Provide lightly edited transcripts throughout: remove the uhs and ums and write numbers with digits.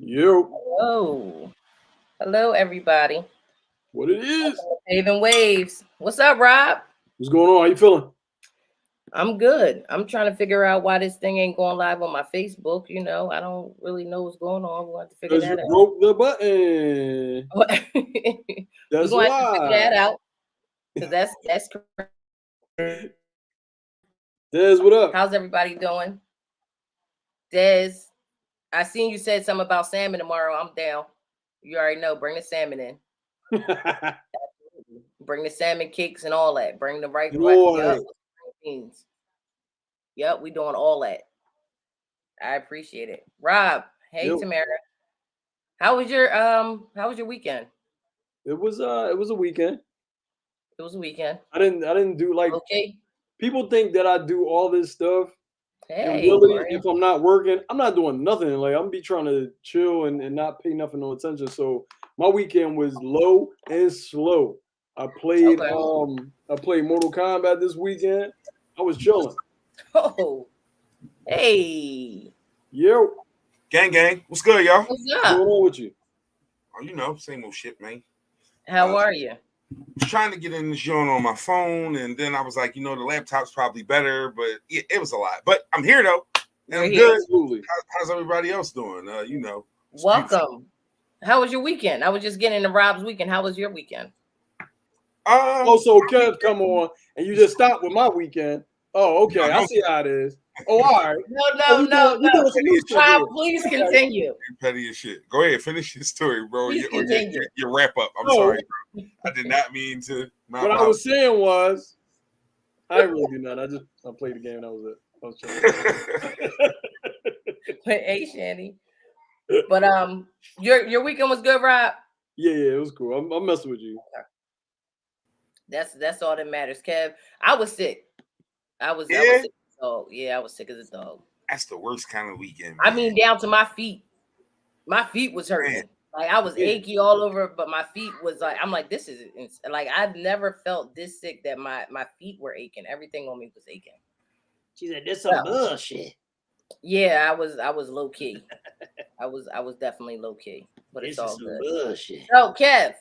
Yo, Hello. Hello, everybody. what it is? Paving Waves. What's up, Rob? What's going on? How you feeling? I'm good. I'm trying to figure out why this thing ain't going live on my Facebook. I don't really know what's going on. We'll have to figure Because you that broke the button. out. We're That's gonna have to figure why. that out. Because that's Des, what up? how's everybody doing? Des, I seen you said something about salmon tomorrow. I'm down. You already know. Bring the salmon in. Bring the salmon cakes and all that. Bring the right Boy. beans. Yep, we doing all that. I appreciate it. Rob, hey Yo, Tamara. How was your weekend? it was a weekend. It was a weekend. I didn't do like Okay. people think that I do all this stuff. And Hey, really, Corey. if I'm not working, I'm not doing nothing. Like I'm be trying to chill and not pay nothing no attention. So my weekend was low and slow. I played Okay. I played Mortal Kombat this weekend. I was chilling. Oh, hey. Yo, Gang, what's good, y'all? What's what's up? going on with you? Oh, same old shit, man. How are you? Was trying to get in this joint on my phone, and then I was like, the laptop's probably better, but it was a lot. But I'm here though, and You're I'm here. good. Absolutely. How's everybody else doing? It's beautiful. Welcome. How was your weekend? I was just getting into Rob's weekend. How was your weekend? Also, Kev, come on, and you just stopped with my weekend. Oh, okay, I see how it is. Oh, all right. Oh, we doing some new shit Rob, here. please Okay. continue. You petty as shit. Go ahead, finish your story, bro. Please continue. Your wrap up. I'm No. sorry, bro. I did not mean to. What I was saying was, I didn't really do nothing. I played the game. That was it. I was chilling. But hey, Shanny. But your weekend was good, Rob. Yeah, it was cool. I'm messing with you. That's all that matters, Kev. I was sick. I was sick as a dog. Yeah, I was sick as a dog. That's the worst kind of weekend, man. I mean, down to my feet. My feet was hurting. Man. Like I was achy all over, but my feet was like, I'm like, this is like I've never felt this sick that my feet were aching. Everything on me was aching. She said, "This some bullshit." Yeah, I was low key. I was definitely low key, but it's all good. Bullshit. So, Kev,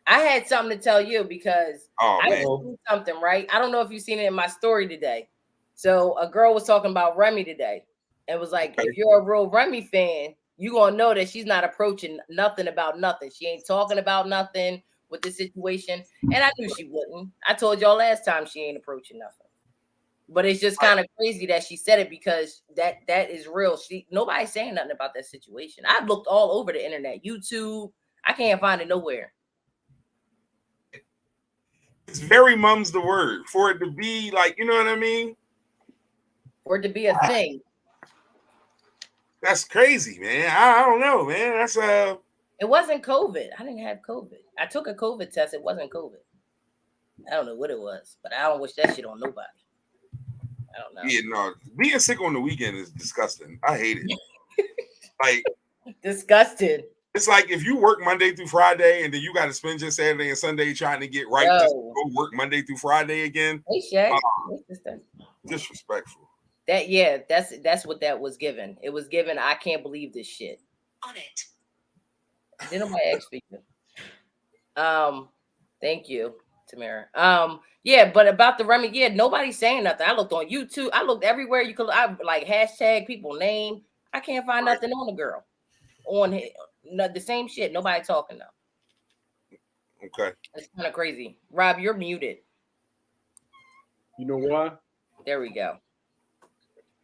I had something to tell you because I man. seen something, right? I don't know if you've seen it in my story today. So a girl was talking about Remy today. It was like, if you're a real Remy fan, you're going to know that she's not approaching nothing about nothing. She ain't talking about nothing with the situation. And I knew she wouldn't. I told y'all last time she ain't approaching nothing. But it's just kind of crazy that she said it because that is real. Nobody's saying nothing about that situation. I've looked all over the internet, YouTube. I can't find it nowhere. It's very mum's the word for it to be like, you know what I mean? For it to be a thing. That's crazy, man. I don't know, man. That's It wasn't COVID. I didn't have COVID. I took a COVID test. It wasn't COVID. I don't know what it was, but I don't wish that shit on nobody. I don't know. Yeah, no. Being sick on the weekend is disgusting. I hate it. Like disgusted. It's like if you work Monday through Friday and then you got to spend your Saturday and Sunday trying to get right to go work Monday through Friday again. Hey, Shaq. Disrespectful. That's what that was given. It was given. I can't believe this shit. On it. Didn't nobody ask you? Thank you, Tamara. Yeah, but about the Remy, nobody's saying nothing. I looked on YouTube. I looked everywhere you could. I like hashtag people name. I can't find nothing on the girl. On him, the same shit. Nobody talking though. Okay, it's kind of crazy. Rob, you're muted. You know why? There we go.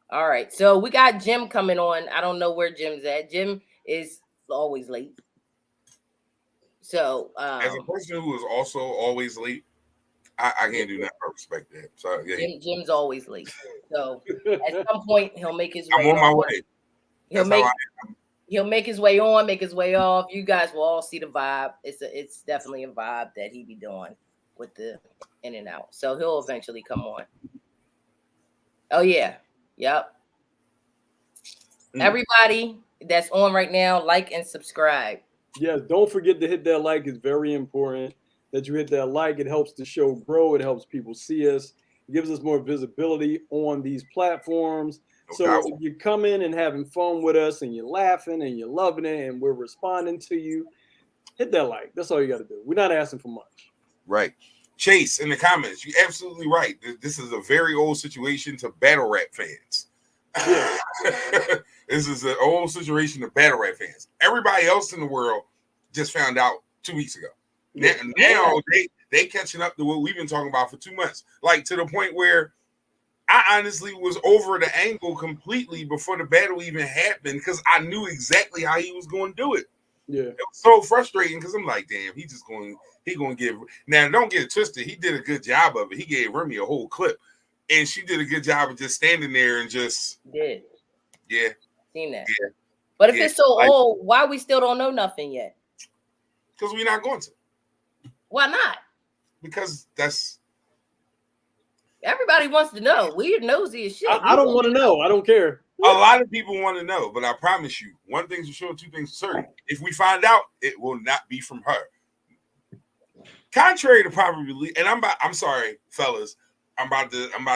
All right, so we got Jim coming on. I don't know where Jim's at. Jim is always late. So, as a person who is also always late, I can't do that. I respect that. So yeah, Jim's always late. So at some point he'll make his way. I'm on my way. He'll make his way on, make his way off. You guys will all see the vibe. It's definitely a vibe that he be doing with the in and out. So he'll eventually come on. Oh yeah, yep. Everybody that's on right now, like and subscribe. Yes, don't forget to hit that like. It's very important that you hit that like. It helps the show grow. It helps people see us. It gives us more visibility on these platforms. No So doubt. if you come in and having fun with us and you're laughing and you're loving it and we're responding to you, hit that like. That's all you got to do. We're not asking for much. Right. Chase, in the comments, you're absolutely right. This is a very old situation to battle rap fans. Yeah. This is an old situation to battle rap fans. Everybody else in the world just found out 2 weeks ago. Yeah. Now they catching up to what we've been talking about for 2 months. Like to the point where I honestly was over the angle completely before the battle even happened because I knew exactly how he was going to do it. Yeah. It was so frustrating because I'm like, damn, he gonna give. Now don't get it twisted. He did a good job of it. He gave Remy a whole clip, and she did a good job of just standing there and just Did. Yeah. Seen that. Yeah. But if Yeah. it's so old, why we still don't know nothing yet? Because we're not going to. Why not? Because that's Everybody wants to know. We're nosy as shit. I don't want to know. I don't care. a lot of people want to know, but I promise you, one thing's for sure, two things for certain. If we find out, it will not be from her. Contrary to probably, and I'm sorry, fellas, I'm about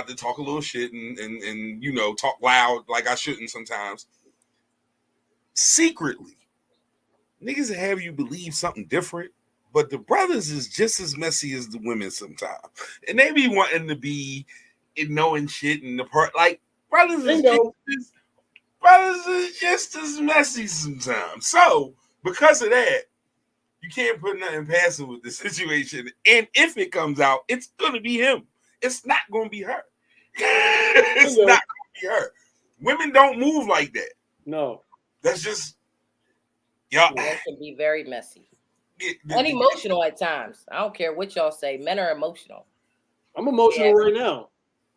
to talk a little shit and you know talk loud like I shouldn't sometimes. Secretly, niggas have you believe something different, but the brothers is just as messy as the women sometimes, and they be wanting to be knowing shit in the part like brothers is just as messy sometimes. So because of that, you can't put nothing past him with the situation. And if it comes out, it's gonna be him. It's not gonna be her. It's not gonna be her. Women don't move like that. No. That's just y'all. That can be very messy and emotional at times. I don't care what y'all say. Men are emotional. I'm emotional right now.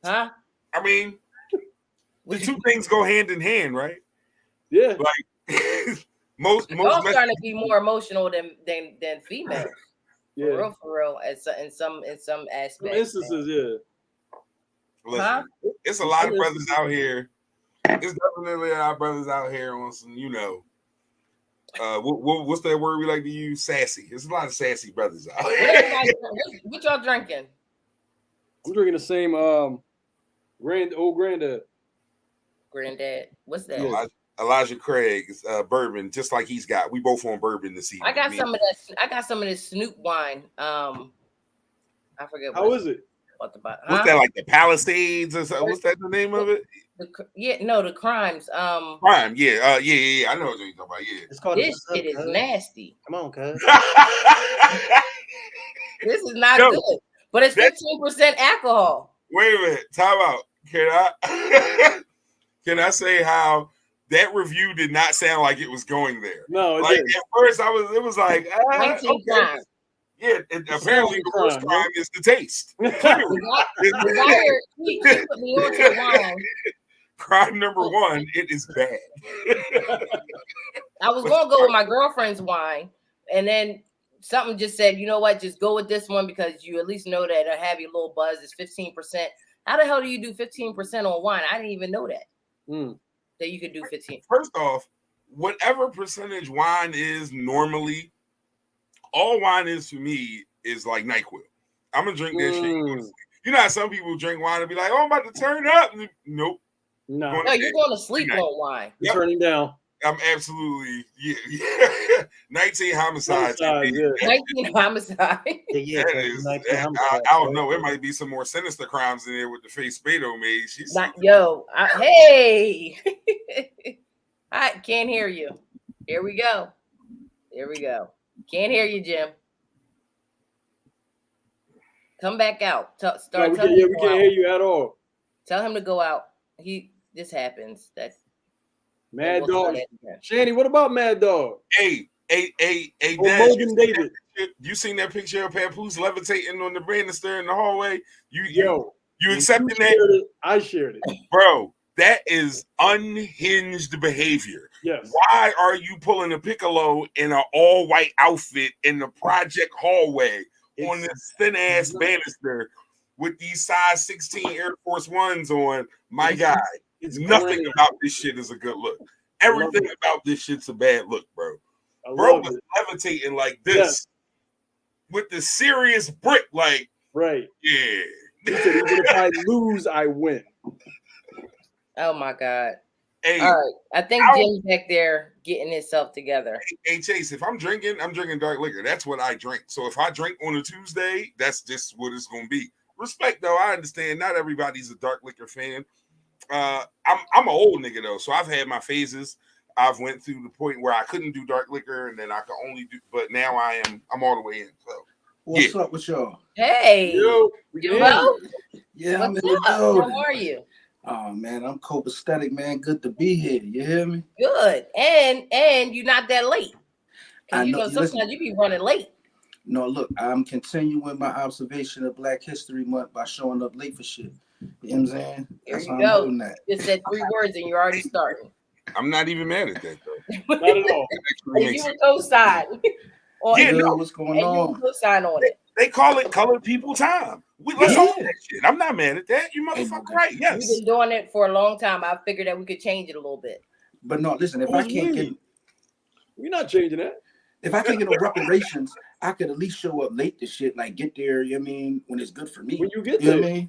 Huh? I mean, the two things go hand in hand, right? Yeah. Like most y'all trying to be more emotional than females. Yeah. For real. In some aspects. Some instances, yeah. Listen, Huh? It's a lot of brothers out here. It's definitely a lot of brothers out here on some, you know, what's that word we like to use? Sassy. There's a lot of sassy brothers out here. What y'all drinking? I'm drinking the same old granddad. Granddad. What's that? Yeah. Elijah Craig's bourbon, just like he's got. We both on bourbon this evening. I got some of that. I got some of this Snoop wine. I forget. How is it? What's that, like the Palisades or something? What's that the name of it? The Crimes. Crime, yeah. Yeah. I know what you're talking about. Yeah. It's called this shit is nasty. Come on, cuz. This is not good. But it's 15% alcohol. Wait a minute. Time out. Can I say how that review did not sound like it was going there? No, like at first it was like 19 okay. crimes. Yeah, apparently the first crime is the taste. He put me on to wine. Crime number one, it is bad. I was gonna go with my girlfriend's wine, and then something just said, you know what, just go with this one because you at least know that a heavy little buzz is 15%. How the hell do you do 15% on wine? I didn't even know that. That you could do 15. First off, whatever percentage wine is normally, all wine is for me is like NyQuil. I'm gonna drink that shit. You know how some people drink wine and be like, "Oh, I'm about to turn up." Nope. No, you're going to sleep on wine. You're turning down. I'm absolutely 19 homicides. 19 homicides. Yeah. I don't know. It might be some more sinister crimes in there with the face SPADE made. She's hey. I can't hear you. Here we go. Can't hear you, Jim. Come back out. We can't hear you at all. Tell him to go out. This happens. That's Mad Dog. Shanny, what about Mad Dog? Hey, Dad, Morgan David. You seen that picture of Papoose levitating on the banister in the hallway? You accepting that? I shared it. Bro, that is unhinged behavior. Yes. Why are you pulling a Piccolo in an all-white outfit in the project hallway on this thin-ass banister with these size 16 Air Force Ones on? My guy, nothing about this shit is a good look. Everything about this shit's a bad look, bro. Bro was levitating like this with the serious brick, like, right. Yeah. He said, even if I lose, I win. Oh my God. Hey, all right. I think Jim's back there getting himself together. Hey Chase, if I'm drinking dark liquor. That's what I drink. So if I drink on a Tuesday, that's just what it's gonna be. Respect though, I understand not everybody's a dark liquor fan. I'm an old nigga though, so I've had my phases. I've went through the point where I couldn't do dark liquor, and then I could only do. But now I'm all the way in. So what's up with y'all? Hey, yo, yeah, I'm in what's the up? building. How are you? Oh man, I'm copacetic, man. Good to be here. You hear me? Good, and you're not that late. I You know. know sometimes you be running late. No, look, I'm continuing my observation of Black History Month by showing up late for shit. You know what I'm saying? Here That's you how go. I'm doing that. You just said 3 words and you're already starting. I'm not even mad at that though. Not at all. And you were co-sign. Yeah, no, what's going on? You were co-sign on it. They call it colored people time. Let's own that shit. I'm not mad at that. You motherfucker, right? Yes. We've been doing it for a long time. I figured that we could change it a little bit. But no, listen, if I can't get, we're not changing that. If I can't get no reparations, I could at least show up late to shit, like get there, you know what I mean, when it's good for me. When you get there. there. You know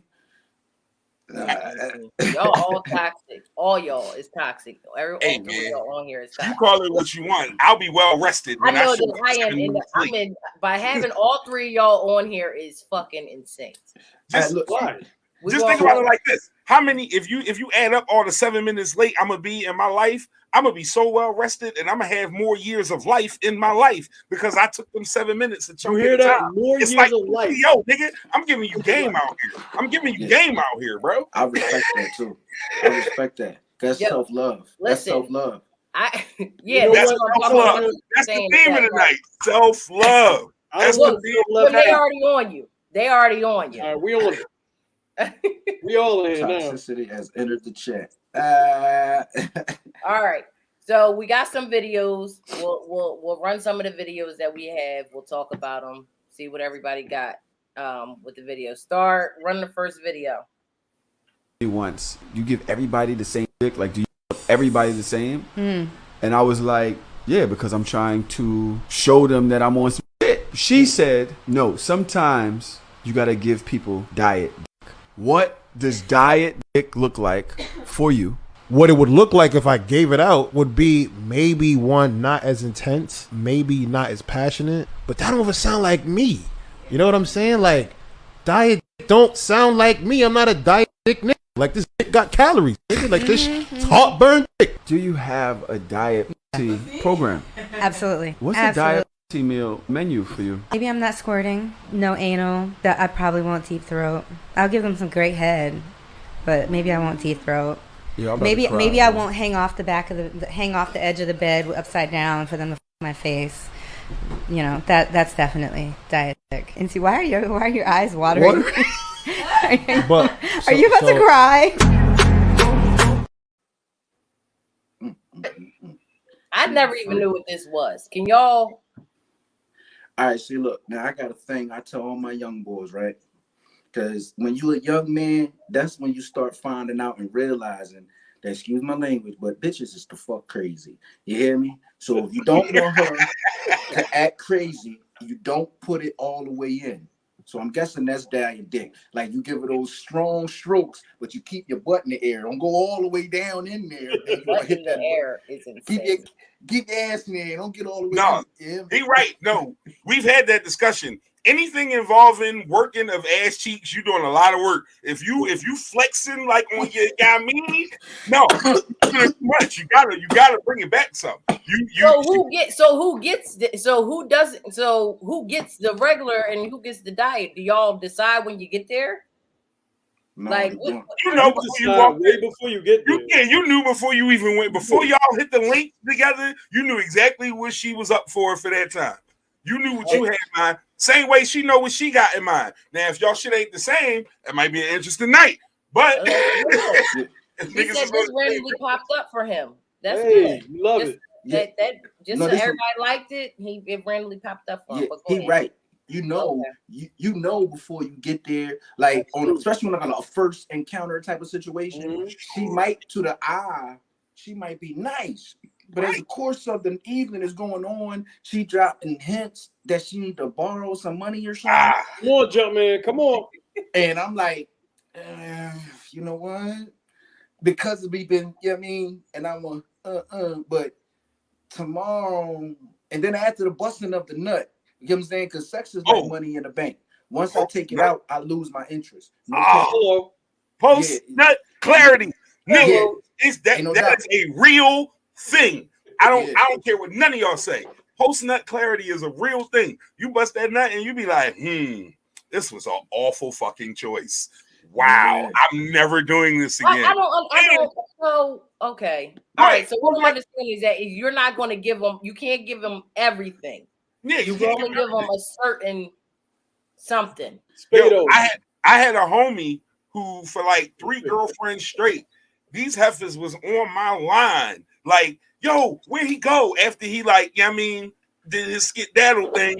what I mean? Y'all all toxic. All y'all is toxic. All Hey, three of y'all on here is toxic. You call it what you want. I'll be well rested. I know that I am by having all 3 of y'all on here is fucking insane. Just look, just think about it like this. How many, if you add up all the 7 minutes late I'm gonna be in my life, I'm gonna be so well rested, and I'm gonna have more years of life in my life because I took them 7 minutes to chunk. You hear that? Time. More it's years like, of life. Yo, nigga, I'm giving you game out here. I'm giving you game out here, bro. I respect that too. I respect that. That's self-love. That's self-love. That's self-love. That's the theme of the night. Self-love. That's what they already on you. They already on you. All right, we on it. We all in now. Toxicity has entered the chat. All right. So we got some videos. We'll run some of the videos that we have. We'll talk about them. See what everybody got with the video. Run the first video. Once you give everybody the same dick, like do you give everybody the same? And I was like, yeah, because I'm trying to show them that I'm on some shit. She said, no, sometimes you gotta give people diet dick. What does diet dick look like for you? What it would look like if I gave it out would be maybe one not as intense, maybe not as passionate, but that don't even sound like me. You know what I'm saying? Like, diet dick don't sound like me. I'm not a diet dick nigga. Like, this dick got calories. Nigga. Like, this heartburn dick. Do you have a diet program? Absolutely. What's the diet meal menu for you? Maybe I'm not squirting, no anal, that I probably won't deep throat. I'll give them some great head, but maybe I won't deep throat. Yeah, maybe I won't hang off the edge of the bed upside down for them to my face. You know, that's definitely diabetic. And see, why are your eyes watering? Are you about to cry? I never even knew what this was. Can y'all? All right, see, look, now I got a thing I tell all my young boys, right? Because when you're a young man, that's when you start finding out and realizing that, excuse my language, but bitches is the fuck crazy. You hear me? So if you don't want her to act crazy, you don't put it all the way in. So I'm guessing that's diet dick. Like, you give her those strong strokes, but you keep your butt in the air. Don't go all the way down in there. Then you hit that air is insane. Keep your ass in there. Don't get all the way down. No, he right. No, we've had that discussion. Anything involving working of ass cheeks, you're doing a lot of work. If you flexing like on your guy me, no, too much. You gotta bring it back some. Who gets the regular and who gets the diet? Do y'all decide when you get there? No, like you know before you walk way before you get there. Yeah, you knew before you even went. Before y'all hit the link together, you knew exactly what she was up for that time. You knew what you had in mind. Same way she know what she got in mind. Now, if y'all shit ain't the same, it might be an interesting night. But he said this randomly popped up for him. That's good. Love it. Everybody liked it. It randomly popped up for him. He right. You know, you know before you get there, like especially on a first encounter type of situation, she might to the eye, she might be nice. But as the course of the evening is going on, she dropping hints that she need to borrow some money or something. Come on, jump man. Come on. And I'm like, you know what? Because we've been, you know what I mean? And I'm like, but tomorrow, and then after the busting of the nut, you know what I'm saying? Because sex is like money in the bank. Once I take it out, I lose my interest. No post nut clarity. Nigga, that is a real thing. I don't care what none of y'all say. Post nut clarity is a real thing. You bust that nut and you be like, this was an awful fucking choice. Wow, I'm never doing this again. I don't. So okay, all right. So what I'm understanding is that you're not going to give them. You can't give them everything. Yeah, you can only give them a certain something. Yo, I had a homie who, for like 3 girlfriends straight, these heifers was on my line. Like, yo, where he go after he like, you know what I mean, did his skedaddle thing?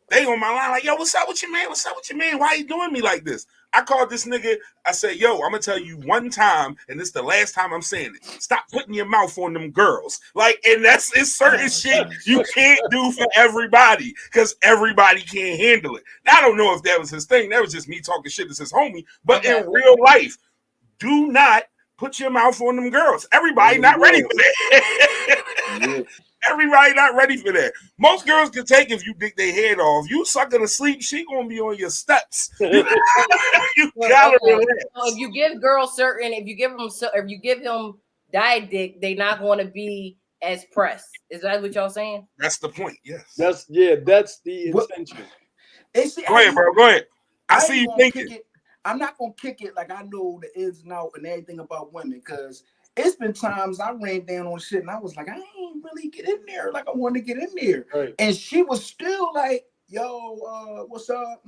They on my line like, yo, what's up with your man? What's up with your man? Why you doing me like this? I called this nigga. I said, yo, I'm gonna tell you one time, and this is the last time I'm saying it. Stop putting your mouth on them girls. Like, and it's certain shit you can't do for everybody because everybody can't handle it. Now, I don't know if that was his thing. That was just me talking shit to his homie. But in real life, do not put your mouth on them girls. Everybody not ready for that. Everybody not ready for that. Most girls can take if you dig their head off. You sucking to sleep, she gonna be on your steps. You gotta relax. So if you give girls certain, if you give them diet dick, they not going to be as pressed. Is that what y'all saying? That's the point. Yes. That's the intention. Go ahead, bro. Go ahead. I see you thinking. I'm not gonna kick it like I know the ins and outs and everything about women, because it's been times I ran down on shit and I was like, I ain't really get in there like I wanted to get in there. Right. And she was still like, yo, what's up?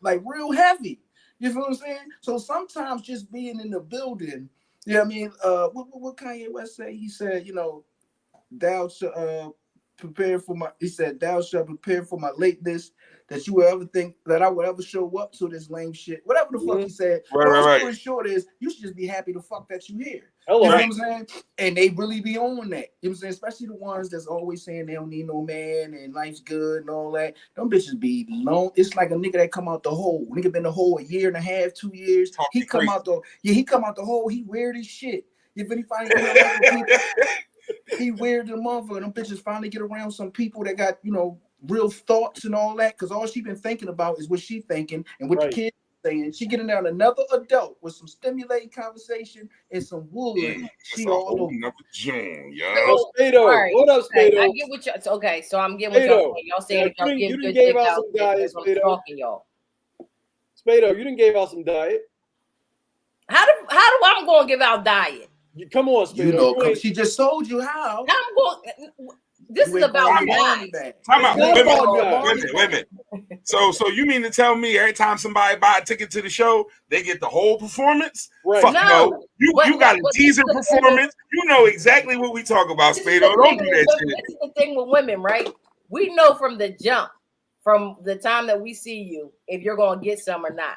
Like real heavy. You feel what I'm saying? So sometimes just being in the building, you know what I mean? What Kanye West say? He said, you know, thou shalt prepare for my, he said, thou shalt prepare for my lateness, that you will ever think that I would ever show up to this lame shit. Whatever the fuck he said. Long story short is, you should just be happy the fuck that you here. You know what I'm saying? And they really be on that. You know what I'm saying? Especially the ones that's always saying they don't need no man and life's good and all that. Them bitches be lone. It's like a nigga that come out the hole. Nigga been the hole 1.5 years, 2 years. He come out the hole. He weird as shit. If he finally get around people, he weird the motherfucker. Them bitches finally get around some people that got, you know, real thoughts and all that, because all she been thinking about is what she thinking and what the kids saying. She getting down another adult with some stimulating conversation and some wood. She all over. Spado, what up, Spado? I get what you. Okay, so I'm getting what y'all saying. Y'all saying y'all give good dick out. Talking y'all. Spado, you didn't give out some diet. How do I'm going to give out diet? Come on, Spado. You know, she just told you how. I'm going. This is about money. Time out. Wait a minute. So you mean to tell me every time somebody buy a ticket to the show, they get the whole performance? Right. Fuck no. You got a teaser performance. You know exactly what we talk about, Spado. Don't do that shit. This is the thing with women, right? We know from the jump, from the time that we see you, if you're going to get some or not,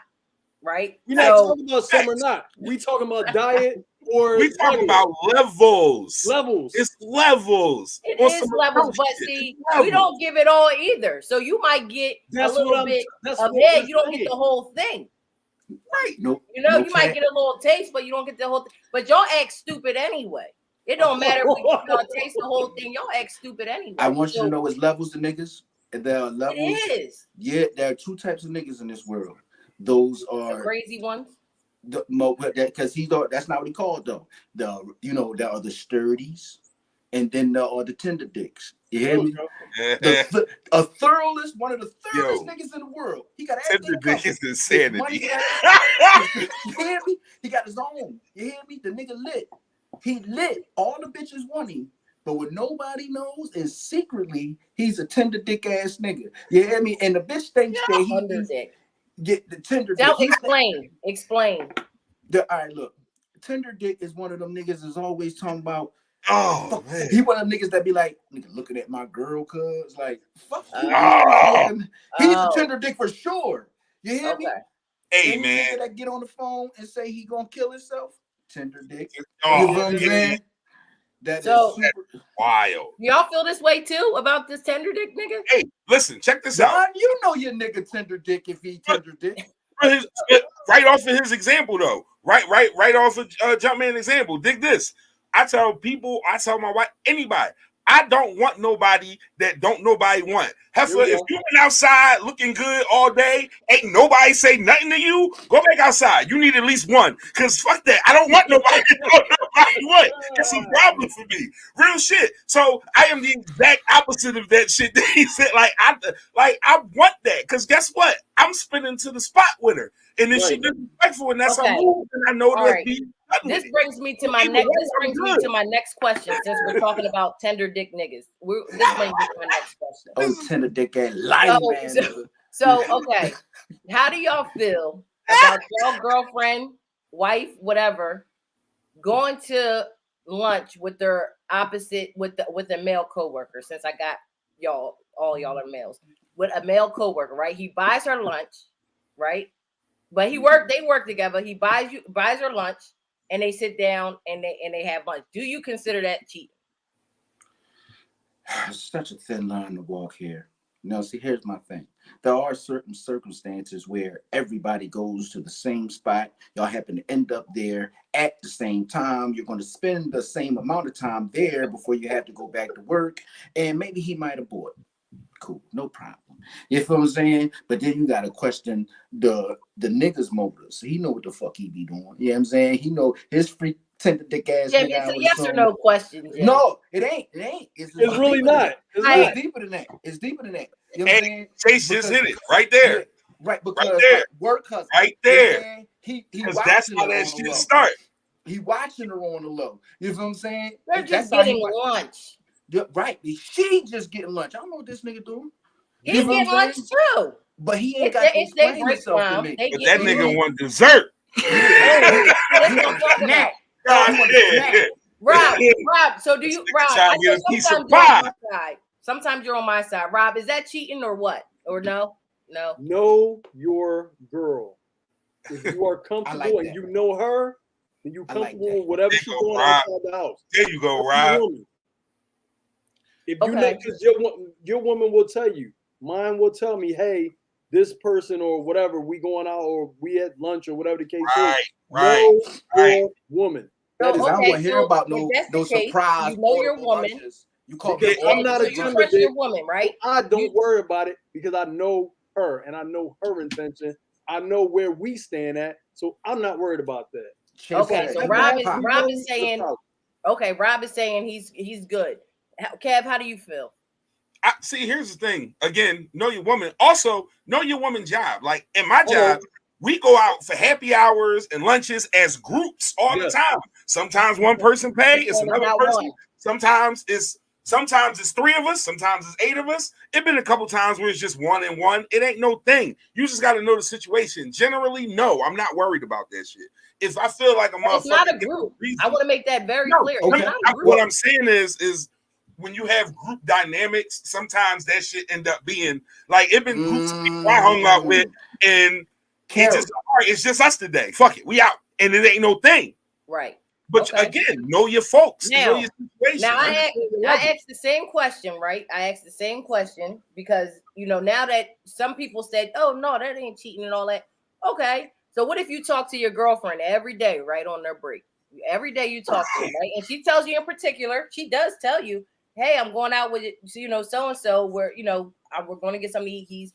right? We're not talking about some or not. We talking about diet. Or we talk about levels. It's levels. It is levels, but see, we don't give it all either. So you might get a little bit of head. You don't get the whole thing. Right. Nope. You know, you might get a little taste, but you don't get the whole thing. But y'all act stupid anyway. It don't matter if we taste the whole thing. Y'all act stupid anyway. I want you to know it's levels to niggas. And there are levels. It is. Yeah, there are 2 types of niggas in this world. Those are the crazy ones. Because that's not what he called though. There are the sturdies, and then there are the tender dicks. You hear me? A thoroughest, one of the thoroughest niggas in the world. He got tender dick is insanity. You hear me? He got his own. You hear me? The nigga lit. He lit. All the bitches want him. But what nobody knows is secretly he's a tender dick ass nigga. You hear me? And the bitch thinks that he get the tender dick. Explain. All right, look. Tender dick is one of them niggas is always talking about. Oh man, he one of them niggas that be like, nigga, looking at my girl, cuz like, fuck you. He's a tender dick for sure. You hear me? Hey man, that get on the phone and say he gonna kill himself. Tender dick. You know what I'm saying? That is super wild. Y'all feel this way too about this tender dick nigga? Hey, listen, check this out. You know your nigga tender dick if he tender dick. right off of his example though. Right off of Jumpman example. Dig this. I tell my wife, anybody, I don't want nobody that don't nobody want. Heifer, if you been outside looking good all day, ain't nobody say nothing to you, go back outside. You need at least one. Cause fuck that. I don't want nobody that don't nobody want. It's a problem for me. Real shit. So I am the exact opposite of that shit that he said. I want that. Cause guess what? I'm spinning to the spot with her. And if she disrespectful and that's her move, then I know that this brings me to my next question. Since we're talking about tender dick niggas, this brings me to my next question. Oh, tender dick ass lying man. So okay, how do y'all feel about your girlfriend, wife, whatever, going to lunch with their opposite with a male coworker? Since I got all y'all are males, with a male coworker, right? He buys her lunch, right? But they work together. He buys her lunch, and they sit down and they have lunch. Do you consider that cheating? It's such a thin line to walk here. No, see, here's my thing. There are certain circumstances where everybody goes to the same spot. Y'all happen to end up there at the same time. You're going to spend the same amount of time there before you have to go back to work. And maybe he might abort. Cool, no problem. You feel what I'm saying? But then you gotta question the nigga's motives. He know what the fuck he be doing. You know what I'm saying? He know his freak tender dick ass. Yeah, it's a yes or no question. Jim. No, it ain't. It's really not. It's deeper than that. It's deeper than that. You know what I'm saying? Chase just hit it right there. Yeah, right, because right there. Work husband. Right there. He that's how that shit start. He watching her on the low. You feel what I'm saying? They're just getting lunch. Right. She just getting lunch. I don't know what this nigga doing. He's getting lunch too. But he ain't got to explain himself to me. But that nigga want dessert. Rob, so do you, Rob, I know sometimes you're on my side. Sometimes you're on my side. Rob, is that cheating or what? Or no? No. Know your girl. If you are comfortable like and you know her, then you comfortable with whatever she's doing outside the house. There you go, Rob. If you know, because your woman will tell you, mine will tell me, hey, this person or whatever, we going out or we at lunch or whatever the case is. Know your woman. That is, I don't want to hear about no surprise. You know your woman. You call me. I'm not a tender dick. Your woman, right? I don't worry about it because I know her and I know her intention. I know where we stand at, so I'm not worried about that. Okay, so Rob is saying, okay, Rob is saying he's good. Kev, how do you feel? See, here's the thing. Again, know your woman. Also, know your woman's job. Like in my job, we go out for happy hours and lunches as groups all the time. Sometimes one person pay, it's another person. Sometimes it's 3 of us, sometimes it's 8 of us. It's been a couple times where it's just 1 and 1. It ain't no thing. You just got to know the situation. Generally, no, I'm not worried about that shit. If I feel like a motherfucker, it's not a group. I want to make that very clear. Okay. What I'm saying is when you have group dynamics, sometimes that shit end up being like it been groups of people I hung out with, and it's just us today. Fuck it, we out, and it ain't no thing. Right. But again, know your folks. Now, know your situation. Now I asked the same question, right? I asked the same question because now that some people said, "Oh no, that ain't cheating and all that." Okay, so what if you talk to your girlfriend every day, right on their break? Every day you talk to her, right? And she tells you in particular, she does tell you, hey, I'm going out with so and so. Where we're going to get something to eat. He's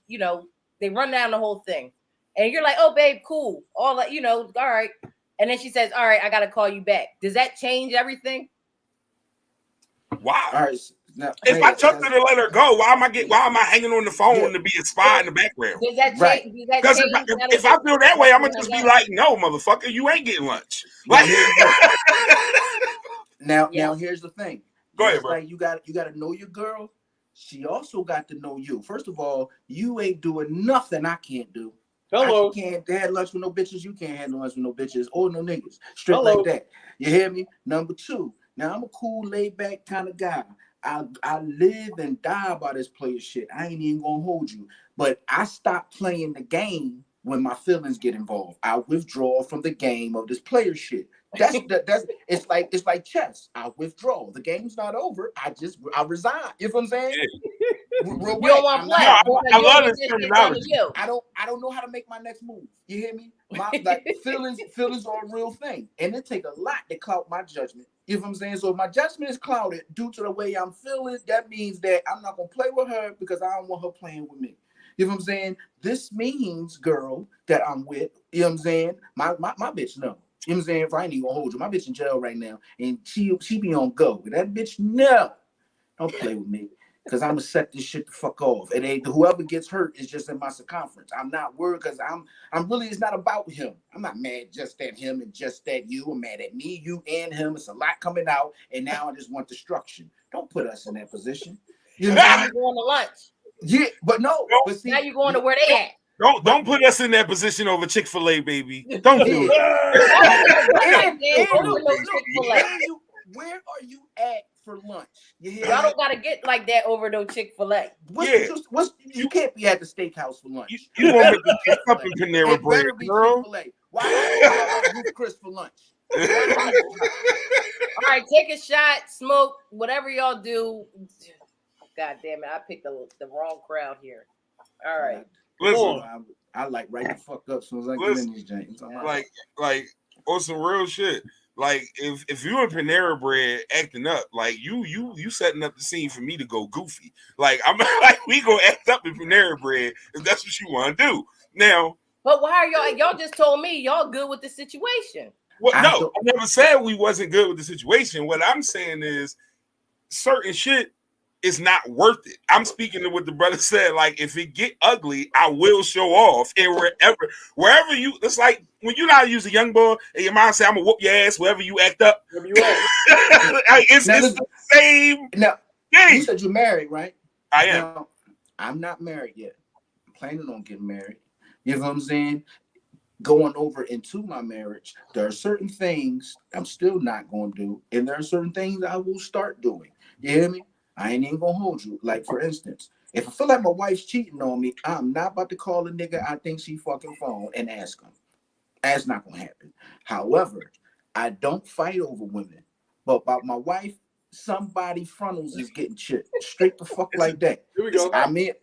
they run down the whole thing, and you're like, oh babe, cool, all that all right. And then she says, all right, I got to call you back. Does that change everything? Wow. All right. Now, if I took her to let her go, why am I hanging on the phone to be a spy in the background? Does that change? Because if I feel that way, I'm gonna just be like, no, motherfucker, you ain't getting lunch. Like, now here's the thing. Go ahead, bro. Like you got to know your girl. She also got to know you. First of all, you ain't doing nothing I can't do. Hello. I can't have lunch with no bitches. You can't have lunch with no bitches or no niggas. Straight like that. You hear me? Number 2. Now I'm a cool, laid back kind of guy. I live and die by this player shit. I ain't even gonna hold you. But I stop playing the game when my feelings get involved. I withdraw from the game of this player shit. That's it's like chess. I withdraw. The game's not over. I resign. You know what I'm saying? Real You don't want to play. I love this terminology. I don't know how to make my next move. You hear me? Like feelings are a real thing, and it take a lot to cloud my judgment. You know what I'm saying? So if my judgment is clouded due to the way I'm feeling, that means that I'm not gonna play with her because I don't want her playing with me. You know what I'm saying? This means, girl, that I'm with. You know what I'm saying? My bitch no. You know what I'm saying? If I ain't even gonna hold you, my bitch in jail right now, and she be on go. That bitch no. Don't play with me. Because I'm gonna set this shit the fuck off. It ain't whoever gets hurt is just in my circumference. I'm not worried because I'm really, it's not about him. I'm not mad just at him and just at you. I'm mad at me, you, and him. It's a lot coming out, and now I just want destruction. Don't put us in that position. You know now you're going to lunch. Yeah, but no. But see, now you're going to where they at. Don't put us in that position over Chick-fil-A, baby. Don't do it. Where are you at for lunch? Y'all don't gotta get like that over no Chick-fil-A. You can't be at the steakhouse for lunch. You gonna make me pick up in Panera Bread, girl? Why don't you Ruth Chris for lunch? All right, take a shot, smoke, whatever y'all do. God damn it, I picked the wrong crowd here. All right. Listen, I like right the fuck up as soon as I get in these James. Like on some real shit. Like if you in Panera Bread acting up, like you setting up the scene for me to go goofy. Like I'm like we gonna act up in Panera Bread if that's what you want to do. Now, but why are y'all just told me y'all good with the situation? Well, no, I never said we wasn't good with the situation. What I'm saying is certain shit is not worth it. I'm speaking to what the brother said. Like, if it get ugly, I will show off. And wherever you, it's like when you know how to use a young boy and your mom say, I'm gonna whoop your ass wherever you act up. Wherever you act. it's the same. Now, thing. You said you're married, right? I am. Now, I'm not married yet. I'm planning on getting married. You know what I'm saying? Going over into my marriage, there are certain things I'm still not going to do, and there are certain things I will start doing. You hear me? I ain't even gonna hold you. Like, for instance, if I feel like my wife's cheating on me, I'm not about to call a nigga I think she fucking phone and ask him. That's not gonna happen. However, I don't fight over women, but about my wife, somebody frontals is getting chipped straight the fuck like that. Here we go. I mean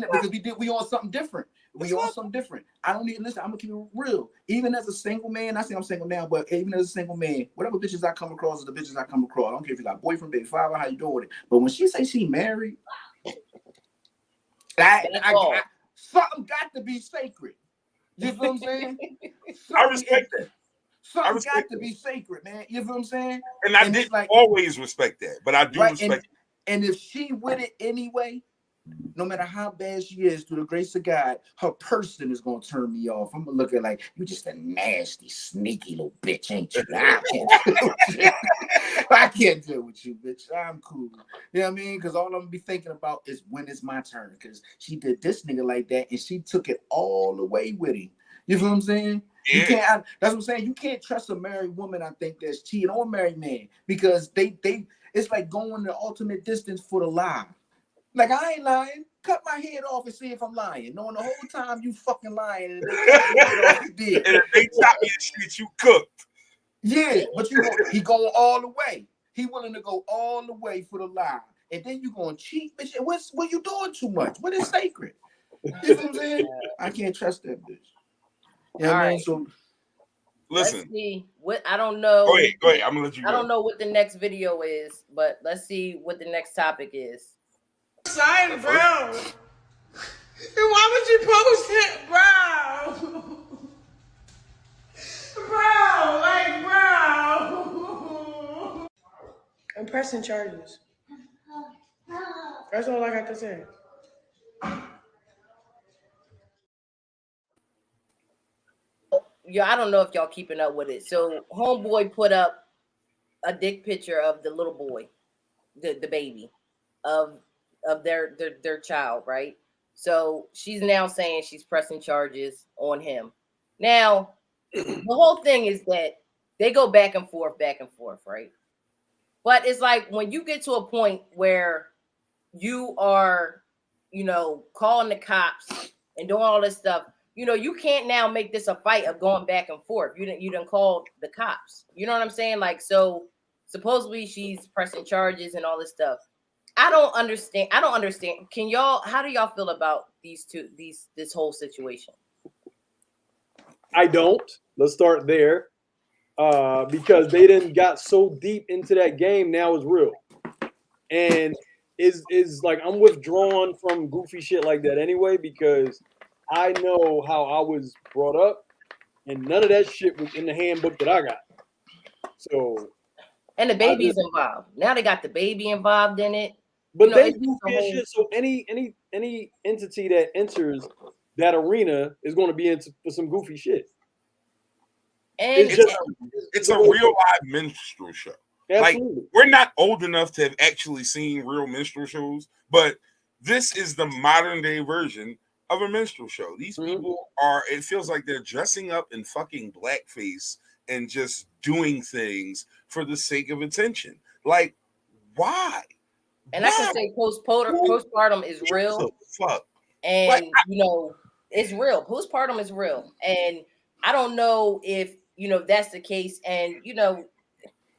it because we on something different. We on something different. I don't need to listen. I'm gonna keep it real. Even as a single man, I say I'm single now, but even as a single man, whatever bitches I come across is the bitches I come across. I don't care if you got boyfriend, baby father, how you doing it. But when she say she married, something got to be sacred. You feel what I'm saying? I respect that. Something got to be sacred, man. You feel what I'm saying? And I didn't always respect that, but I do respect it. And if she with it anyway, no matter how bad she is, through the grace of God, her person is gonna turn me off. I'm gonna look at like, you just a nasty, sneaky little bitch, ain't you? I can't deal with you, bitch. I'm cool. You know what I mean? Because all I'm gonna be thinking about is when it's my turn. Because she did this nigga like that, and she took it all the way with him. You feel what I'm saying? Yeah. You can't. That's what I'm saying. You can't trust a married woman, I think, that's cheating, or a married man, because they it's like going the ultimate distance for the lie. Like, I ain't lying. Cut my head off and see if I'm lying. Knowing the whole time you fucking lying. And you did. And if they chop your shit, you cooked. Yeah, but he going all the way. He willing to go all the way for the lie. And then you going to cheat. Bitch, what you doing too much? What is sacred? You know what I'm saying? I can't trust that bitch. You know what I mean? So, listen. Let's see. I don't know. Go ahead. I'm going to let you go. I don't know what the next video is, but let's see what the next topic is. Sign, bro. Why would you post it, bro? Bro. I'm pressing charges. That's all I got to say. Yeah, I don't know if y'all keeping up with it. So homeboy put up a dick picture of the little boy, the baby, of their child, right? So she's now saying she's pressing charges on him. Now, the whole thing is that they go back and forth, right? But it's like when you get to a point where you are, calling the cops and doing all this stuff, you can't now make this a fight of going back and forth. You didn't call the cops. You know what I'm saying? Like, so supposedly she's pressing charges and all this stuff. I don't understand. I don't understand. How do y'all feel about this whole situation? I don't. Let's start there. Because they didn't got so deep into that game. Now it's real. And is like I'm withdrawn from goofy shit like that anyway, because I know how I was brought up, and none of that shit was in the handbook that I got. So, and the baby's involved. Now they got the baby involved in it. But they goofy as shit. So any entity that enters that arena is going to be into for some goofy shit. And it's a real live minstrel show. Absolutely. Like, we're not old enough to have actually seen real minstrel shows, but this is the modern day version of a minstrel show. These people it feels like they're dressing up in fucking blackface and just doing things for the sake of attention. Like, why? And I can say postpartum is real. Fuck. And it's real. Postpartum is real. And I don't know if that's the case. And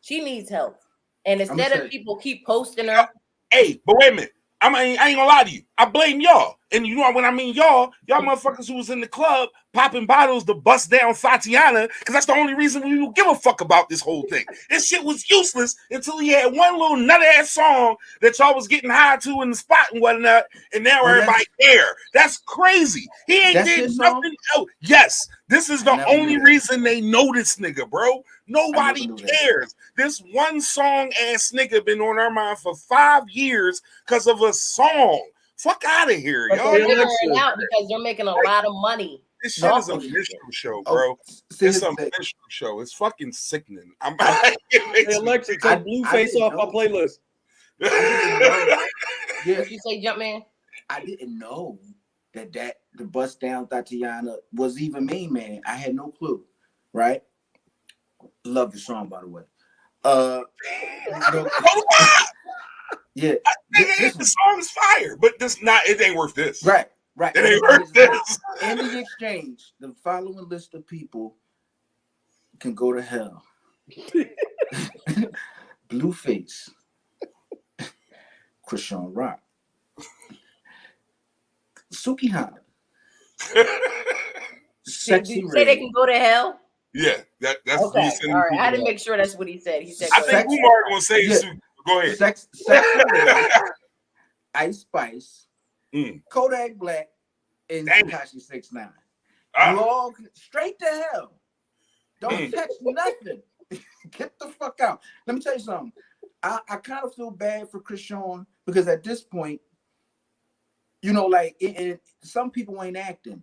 she needs help. And instead of people keep posting her. Hey, but wait a minute. I ain't gonna lie to you. I blame y'all. And when I mean y'all motherfuckers who was in the club popping bottles to bust down Fatiana, because that's the only reason we will give a fuck about this whole thing. This shit was useless until he had one little nut-ass song that y'all was getting high to in the spot and whatnot, and now everybody care. That's crazy. He ain't did nothing else. Yes, this is the only reason they know this nigga, bro. Nobody cares. This one song ass nigga been on our mind for 5 years because of a song. Fuck out of here, y'all. They're figuring out because they're making a lot of money. This shit is a minstrel show, bro. It's a minstrel show. It's fucking sickening. Hey, Alexa, take Blueface off my playlist. What you say, Jumpman? I didn't know that the bust down Tatiana was even Main Man. I had no clue, right? Love the song, by the way. Yeah, the song is fire, but it ain't worth this. Right. It ain't worth this. In the exchange, the following list of people can go to hell. Blueface, Krishan Rock, Sukihana, Sexy Red. Say they can go to hell. Yeah, that's okay. All right, I had to make sure that's what he said. He said, I think Umar gonna say go ahead. Sexy Red, Ice Spice, Kodak Black, and Tekashi 6ix9ine. You all straight to hell. Don't touch nothing. Get the fuck out. Let me tell you something. I kind of feel bad for Krishan because at this point, some people ain't acting.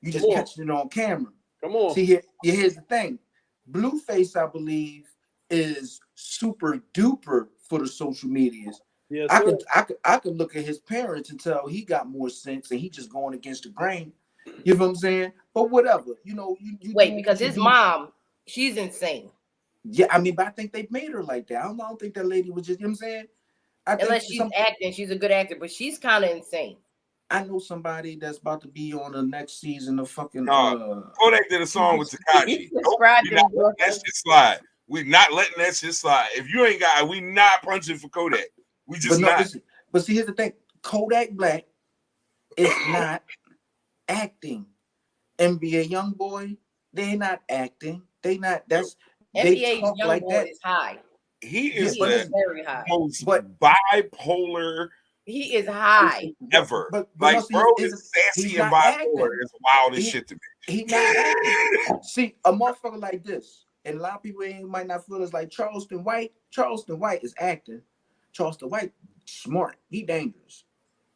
You just catching it on camera. Come on. See, here's the thing. Blueface, I believe, is super duper for the social medias. Yes, I could look at his parents and tell he got more sense and he just going against the grain. You know what I'm saying? But whatever. You wait, because his mom, she's insane. Yeah, I mean, but I think they made her like that. I don't think that lady was just, you know what I'm saying? Unless she's acting, she's a good actor, but she's kind of insane. I know somebody that's about to be on the next season of fucking. Kodak did a song with Tekashi. We're not letting that shit slide. We're not letting that shit slide. If you ain't got, we not punching for Kodak. We just not. But see, here's the thing: Kodak Black is not acting. NBA YoungBoy, they're not acting. They not. That's NBA YoungBoy is high. He is very high. Most bipolar. He is high ever. But bro is sassy and bipolar. It's wild as shit to me. He not acting. See, a motherfucker like this, and a lot of people might not feel this, like Charleston White. Charleston White is acting. Charleston White smart. He dangerous.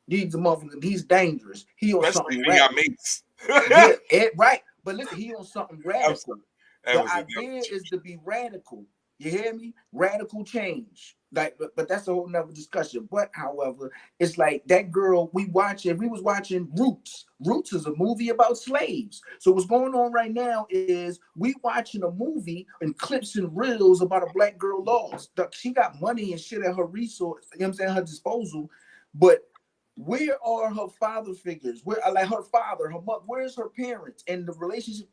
He's a motherfucker. He's dangerous. He on especially something when got mates. Right. But listen, he on something radical. The idea is to be radical. You hear me? Radical change. But that's a whole nother discussion. But however, it's like that girl we was watching Roots. Roots is a movie about slaves. So what's going on right now is we watching a movie and clips and reels about a black girl lost. She got money and shit at her resource, you know what I'm saying, her disposal. But where are her father figures? Where, like her father, her mother, where's her parents? And the relationship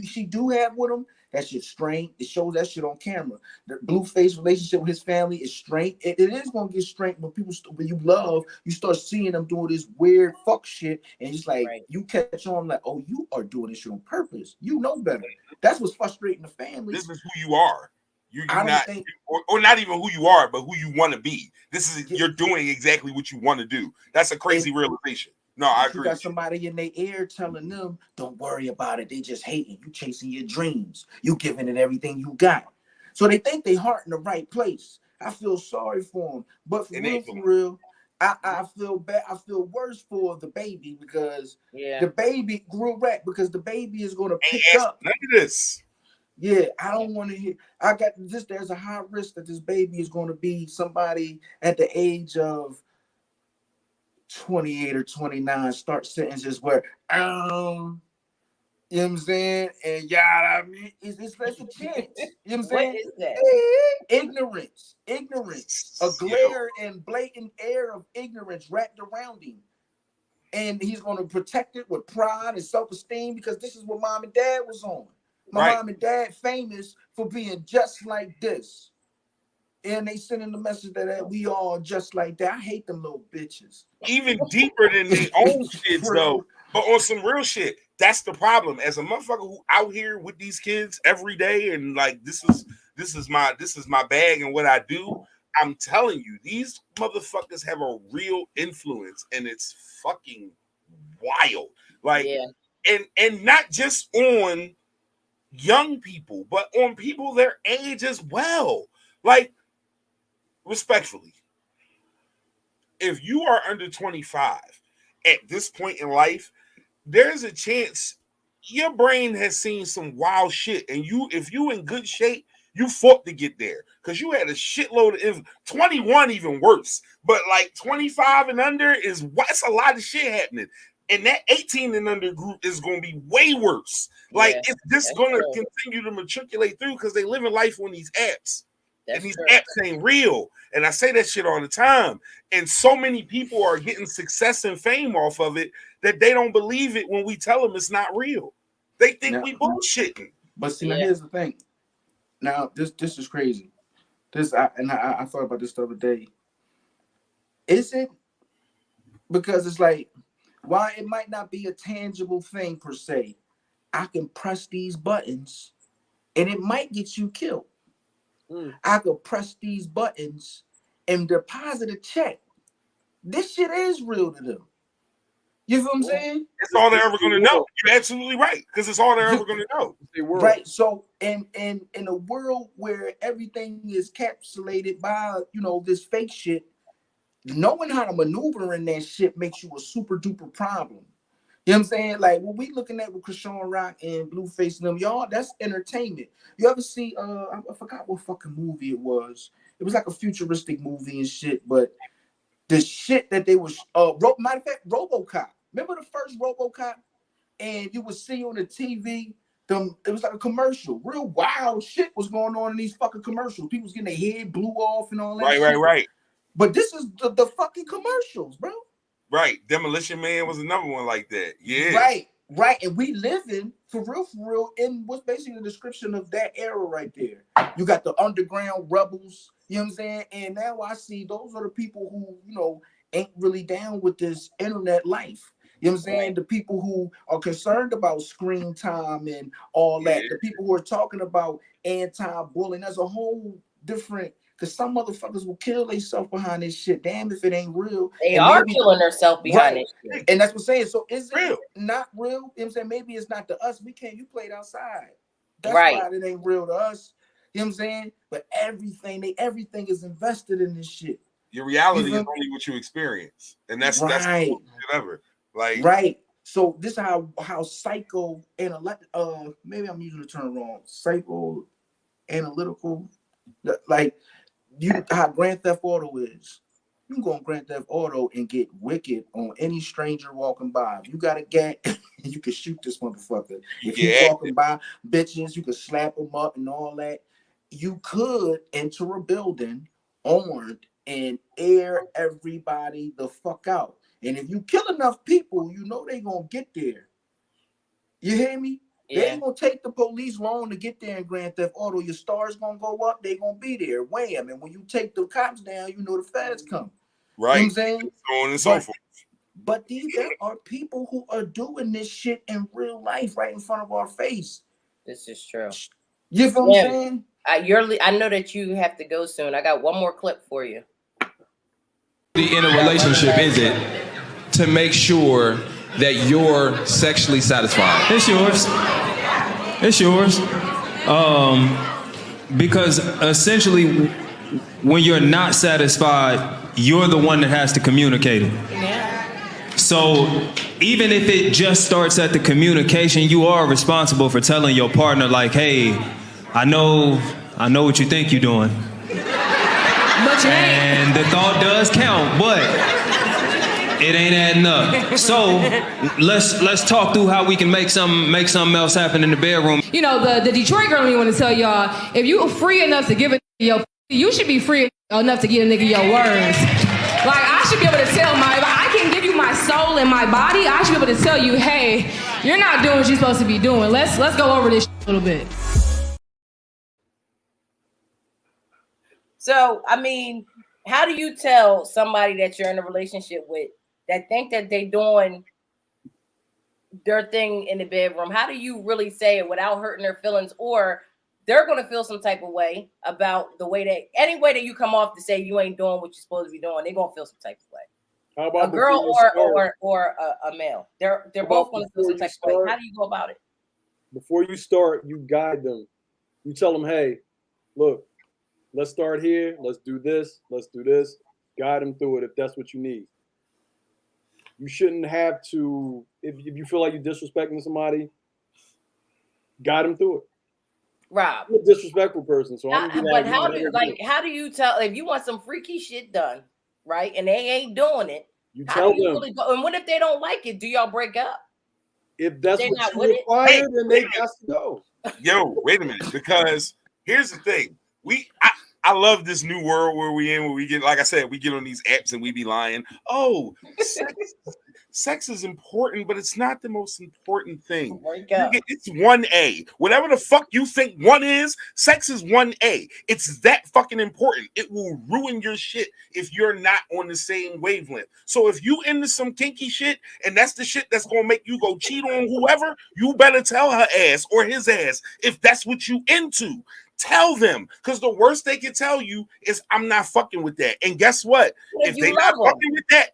she do have with them, That shit strained. It shows that shit on camera. The Blueface relationship with his family is strained. It is gonna get strained when people when you love, you start seeing them doing this weird fuck shit, and it's like you catch on like, oh, you are doing this shit on purpose. You know better. That's what's frustrating the family. This is who you are. You're I don't not, think, or not even who you are, but who you want to be. This is you're doing exactly what you want to do. That's a crazy realization. No, I agree. You got somebody in their ear telling them, "Don't worry about it. They just hating you, chasing your dreams. You giving it everything you got." So they think they heart in the right place. I feel sorry for them, but for real, I feel bad. I feel worse for the baby because the baby grew back because the baby is going to pick up. None of this. Yeah, I don't want to hear. I got this. There's a high risk that this baby is going to be somebody at the age of 28 or 29 start sentences where, you know what I'm saying? And I mean, it's less a chance. You know what I'm saying? What is that? Ignorance, a glare and blatant air of ignorance wrapped around him. And he's going to protect it with pride and self-esteem because this is what mom and dad was on. My mom and dad famous for being just like this. And they sending the message that we all just like that. I hate them little bitches. Even deeper than their own kids, though. But on some real shit, that's the problem. As a motherfucker who out here with these kids every day, and like this is my bag and what I do. I'm telling you, these motherfuckers have a real influence, and it's fucking wild. Like, and not just on young people, but on people their age as well. Like, respectfully, if you are under 25 at this point in life, there's a chance your brain has seen some wild shit, and if you in good shape, you fought to get there because you had a shitload of 21, even worse. But like 25 and under it's a lot of shit happening. And that 18 and under group is going to be way worse. Like, it's just going to continue to matriculate through because they live in life on these apps. And these apps ain't real. And I say that shit all the time. And so many people are getting success and fame off of it that they don't believe it when we tell them it's not real. They think we bullshitting. But see, now here's the thing. Now, this is crazy. I thought about this the other day. Is it? Because it's like, while it might not be a tangible thing per se, I can press these buttons and it might get you killed. I could press these buttons and deposit a check. This shit is real to them. You feel what I'm saying? It's all they're ever going to know. You're absolutely right, because it's all they're ever going to know. Right. So, in a world where everything is capsulated by, this fake shit, knowing how to maneuver in that shit makes you a super duper problem. You know what I'm saying? Like what we looking at with Krishan Rock and Blueface and them, y'all, that's entertainment. You ever see I forgot what fucking movie it was. It was like a futuristic movie and shit, but the shit that they was matter of fact, RoboCop. Remember the first RoboCop? And you would see on the TV, it was like a commercial. Real wild shit was going on in these fucking commercials. People was getting their head blew off and all that shit. Right. But this is the fucking commercials, bro. Right. Demolition Man was another one like that. Yeah. Right. And we living for real in what's basically the description of that era right there. You got the underground rebels, you know what I'm saying? And now I see those are the people who, ain't really down with this internet life. You know what I'm saying? The people who are concerned about screen time and all that. The people who are talking about anti-bullying. That's a whole different. Because some motherfuckers will kill themselves behind this shit. Damn if it ain't real. They are killing themselves behind it. And that's what I'm saying. So is it not real? You know what I'm saying? Maybe it's not to us. You played outside. That's why it ain't real to us. You know what I'm saying? But everything is invested in this shit. Your reality is only what you experience. And that's whatever. Like So this is how psycho maybe I'm using the term wrong. Psycho analytical, like how Grand Theft Auto is. You can go on Grand Theft Auto and get wicked on any stranger walking by. If you got a gat, you can shoot this motherfucker. If you walking by bitches, you can slap them up and all that. You could enter a building armed and air everybody the fuck out. And if you kill enough people, they gonna get there. You hear me? They ain't gonna take the police long to get there in Grand Theft Auto. Your stars gonna go up. They gonna be there. Wham! And when you take the cops down, you know the feds come. Right. You know what I'm saying? So on and so forth. But there are people who are doing this shit in real life right in front of our face. This is true. You feel what I'm saying? I know that you have to go soon. I got one more clip for you. In a relationship, is it to make sure that you're sexually satisfied? It's yours. It's yours. Because essentially, when you're not satisfied, you're the one that has to communicate it. Yeah. So even if it just starts at the communication, you are responsible for telling your partner, like, hey, I know what you think you're doing. But you ain't. And the thought does count, but it ain't adding up. So let's talk through how we can make something else happen in the bedroom. You know, the Detroit girl in me want to tell y'all, if you are free enough to give a your, you should be free enough to give a nigga your words. Like, I should be able to tell if I can give you my soul and my body, I should be able to tell you, hey, you're not doing what you're supposed to be doing. Let's go over this a little bit. So, I mean, how do you tell somebody that you're in a relationship with that think that they doing their thing in the bedroom? How do you really say it without hurting their feelings, or they're going to feel some type of way about the way that any way that you come off to say you ain't doing what you're supposed to be doing, they're going to feel some type of way. How about a girl or a male? They're both going to feel some type of way. How do you go about it? Before you start, you guide them. You tell them, hey, look, let's start here. Let's do this. Let's do this. Guide them through it if that's what you need. You shouldn't have to, if you feel like you're disrespecting somebody, guide them through it. Rob, I'm a disrespectful person, so I'm but how do you tell if you want some freaky shit done, right? And they ain't doing it. You tell them. Really go, and what if they don't like it? Do y'all break up? If that's what you require, then they got to go. Yo, wait a minute, because here's the thing. I love this new world where we get, like I said, we get on these apps and we be lying. Oh, sex is important, but it's not the most important thing. It's 1A. Whatever the fuck you think one is, sex is 1A. It's that fucking important. It will ruin your shit if you're not on the same wavelength. So if you into some kinky shit and that's the shit that's gonna make you go cheat on whoever, you better tell her ass or his ass if that's what you into. Tell them, because the worst they can tell you is I'm not fucking with that. And guess what? If they not fucking with that,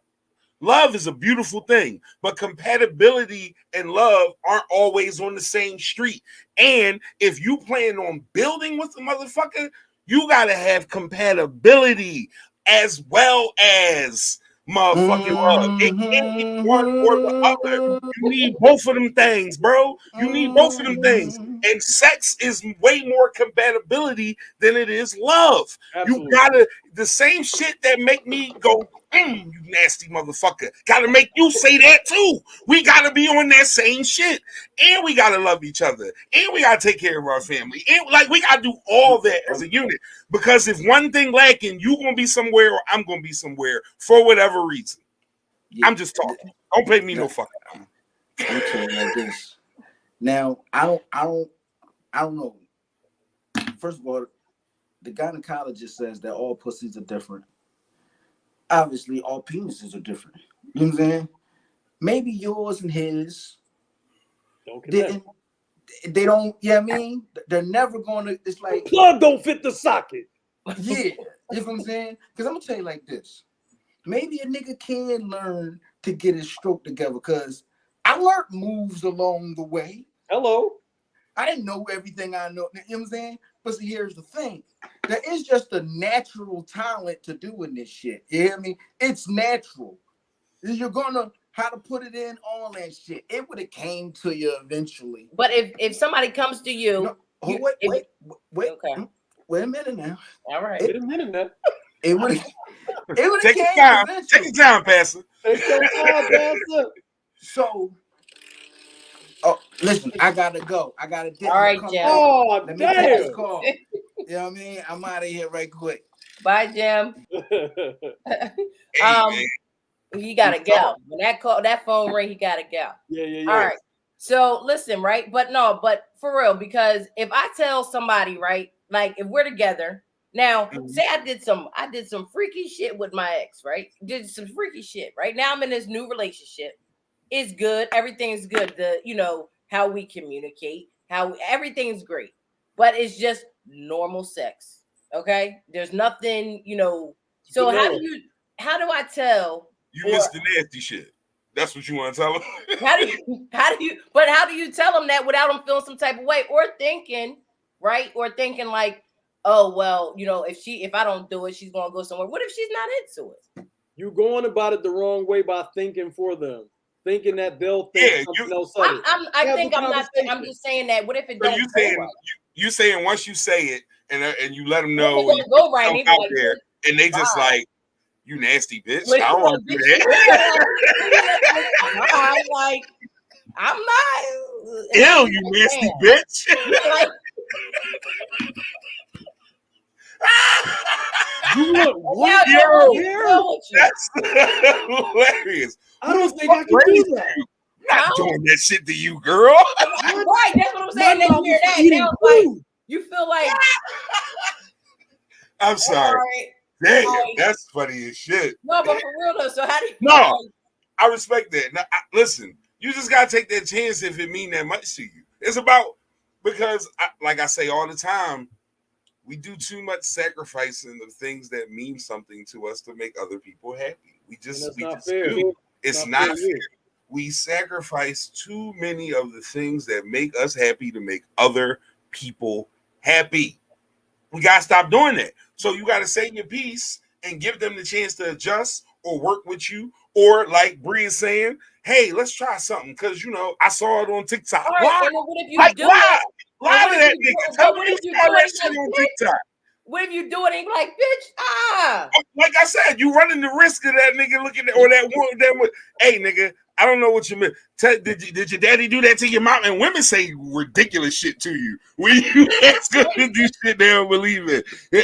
love is a beautiful thing, but compatibility and love aren't always on the same street. And if you plan on building with the motherfucker, you gotta have compatibility as well as motherfucking love. It can't be one or the other. You need both of them things, bro. You need both of them things. And sex is way more compatibility than it is love. Absolutely. You gotta, the same shit that make me go, you nasty motherfucker, gotta make you say that too. We gotta be on that same shit. And we gotta love each other. And we gotta take care of our family. And like we gotta do all that as a unit. Because if one thing lacking, you gonna be somewhere or I'm gonna be somewhere for whatever reason. Yeah. I'm just talking. Don't pay me no fucking money. I'm telling you like this. Now, I don't know. First of all, the gynecologist says that all pussies are different. Obviously, all penises are different. You know what I'm saying? Maybe yours and his didn't. They don't. Yeah, you know I mean, they're never going to. It's like the plug don't fit the socket. Yeah, you know what I'm saying? Because I'm gonna tell you like this. Maybe a nigga can learn to get his stroke together. Because I learned moves along the way. Hello. I didn't know everything I know. You know what I'm saying? But see, here's the thing. There is just a natural talent to doing this shit. You hear me? It's natural. You're gonna how to put it in, all that shit. It would have came to you eventually. But if somebody comes to you, wait a minute now. All right. Wait a minute now. It would have take came your time. eventually. Take your time, Pastor. Take your time, Pastor. So listen, I gotta go. I gotta all right, Jim. Oh, let me damn. take this call. You know what I mean? I'm out of here right quick. Bye, Jim. He gotta go. When that phone ring, he gotta go. Yeah. All right. So listen, right? But for real, because if I tell somebody, right, like if we're together now, say I did some freaky shit with my ex, right? Did some freaky shit, right? Now I'm in this new relationship. It's good. Everything's good. How we communicate, everything's great, but it's just normal sex. Okay, there's nothing, So Vanilla. how do I tell? You missed the nasty shit. That's what you want to tell them. How do you tell them that without them feeling some type of way or thinking, right? Or thinking like, oh well, if I don't do it, she's gonna go somewhere. What if she's not into it? You going about it the wrong way by thinking for them, thinking that they'll think something else. I'm just saying that. What if it don't go right? You saying once you say it and you let them know it go right, out there, and they just like, you nasty bitch. I don't want to do that. I'm like, I'm not. Ew, you nasty bitch. Like, you want what? That's hilarious. I don't think I can do that. Not doing that shit to you, girl. Right, that's what I'm saying. Then you hear that, now it's like, you feel like. I'm sorry. Damn, that's funny as shit. No, but for real though. So how do you? No, I respect that. Now, listen, you just gotta take that chance if it mean that much to you. It's about because, like I say all the time, we do too much sacrificing of things that mean something to us to make other people happy. It's not fair. We sacrifice too many of the things that make us happy to make other people happy. We gotta stop doing that. So you gotta say your piece and give them the chance to adjust or work with you, or like Bree is saying, hey, let's try something because I saw it on TikTok. Lie to that nigga. Tell me on TikTok. What if you do it and you like, bitch, Like I said, you running the risk of that nigga looking at or that woman. Hey, nigga, I don't know what you meant. Did your daddy do that to your mom? And women say ridiculous shit to you. When you ask them to do shit, they don't believe it. You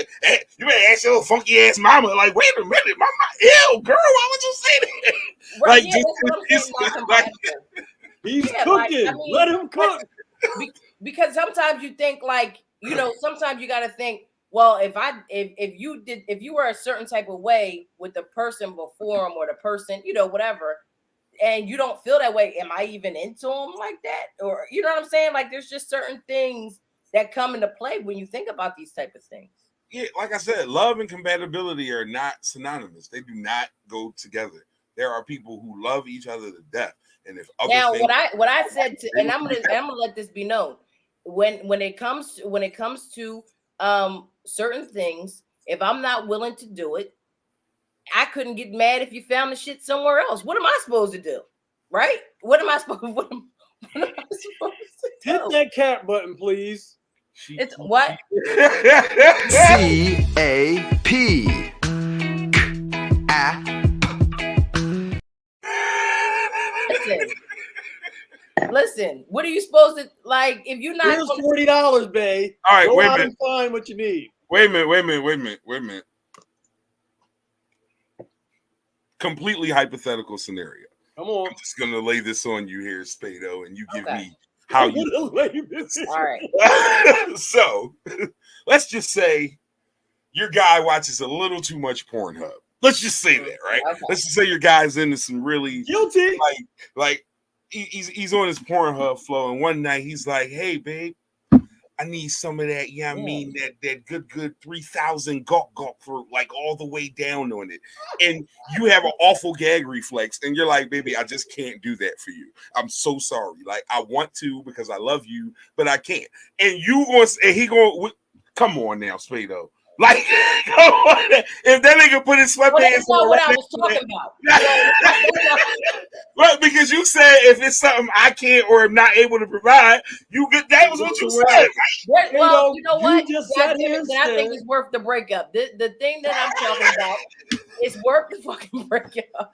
better ask your funky ass mama, like, wait a minute, mama, ew, girl, why would you say that? Right, he's cooking. Let him cook. Because sometimes you think like, sometimes you got to think, well, if you were a certain type of way with the person before him or the person, whatever, and you don't feel that way, am I even into him like that? Or, you know what I'm saying? Like, there's just certain things that come into play when you think about these type of things. Yeah, like I said, love and compatibility are not synonymous. They do not go together. There are people who love each other to death. And if now, what I said to, and I'm gonna let this be known, when it comes to certain things, if I'm not willing to do it, I couldn't get mad if you found the shit somewhere else. What am I supposed to do? Right? What am I supposed to hit that cat button, please. It's what? CAP. Listen, what are you supposed to like if you're not? Here's $40, babe. All right, go wait a out minute. And find what you need. Wait a minute. Completely hypothetical scenario. Come on. I'm just gonna lay this on you here, Spado, and you give me how you lay this. All right. So let's just say your guy watches a little too much Pornhub. Let's just say that, right? Okay. Let's just say your guy's into some really guilty, like he's on his Pornhub flow, and one night he's like, "Hey, babe, I need some of that. Yeah, I mean that good 3,000 gawk for like all the way down on it." And you have an awful gag reflex, and you're like, "Baby, I just can't do that for you. I'm so sorry. Like I want to because I love you, but I can't." And he going, come on now, Spado. Like, if that nigga put his sweatpants on, that's not what I was talking about. Right, because you said if it's something I can't or am not able to provide, that was what you said. Right? Well, you know what? I think it's worth the breakup. The thing that I'm talking about is worth the fucking breakup.